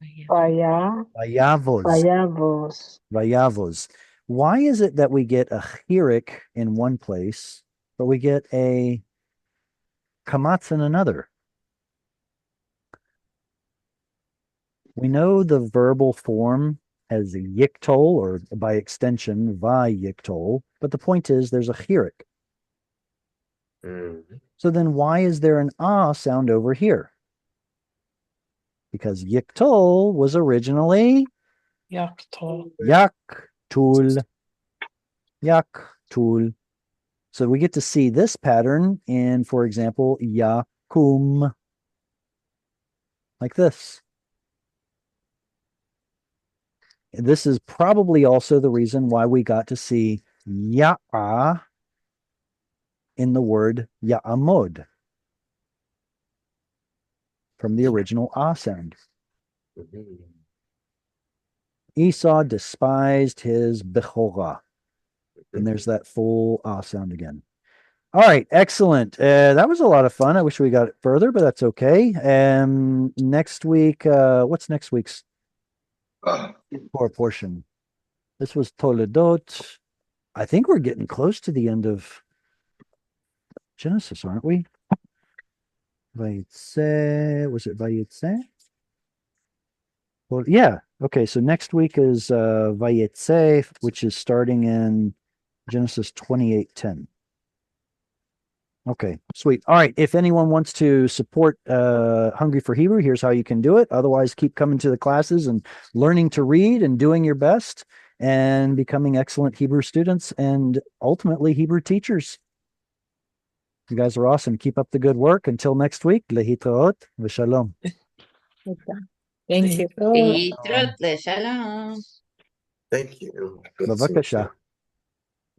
Vayi- Vaya, Vayavos. vayavos. Vayavos. Why is it that we get a chirik in one place, but we get a kamatz in another? We know the verbal form has a yiktol, or by extension, vayiktol, but the point is there's a chirik. So then why is there an ah sound over here? Because yiktol was originally Yakto. yaktul. Yaktul. So we get to see this pattern in, for example, yakum, like this. This is probably also the reason why we got to see ya'a in the word ya'amod from the original ah sound. Esau despised his bechorah. And there's that full ah sound again. All right, excellent. That was a lot of fun. I wish we got it further, but that's okay. Next week, what's next week's core portion? This was Toledot. I think we're getting close to the end of Genesis, aren't we? Vayitze, was it Vayitze? Well, yeah. Okay, so next week is Vayitze, which is starting in Genesis 28:10. Okay, sweet. All right. If anyone wants to support Hungry for Hebrew, here's how you can do it. Otherwise, keep coming to the classes and learning to read and doing your best and becoming excellent Hebrew students and ultimately Hebrew teachers. You guys are awesome. Keep up the good work. Until next week. Lehitraot v'shalom. Thank you. להתראות לשלום. Thank you. Bavakasha.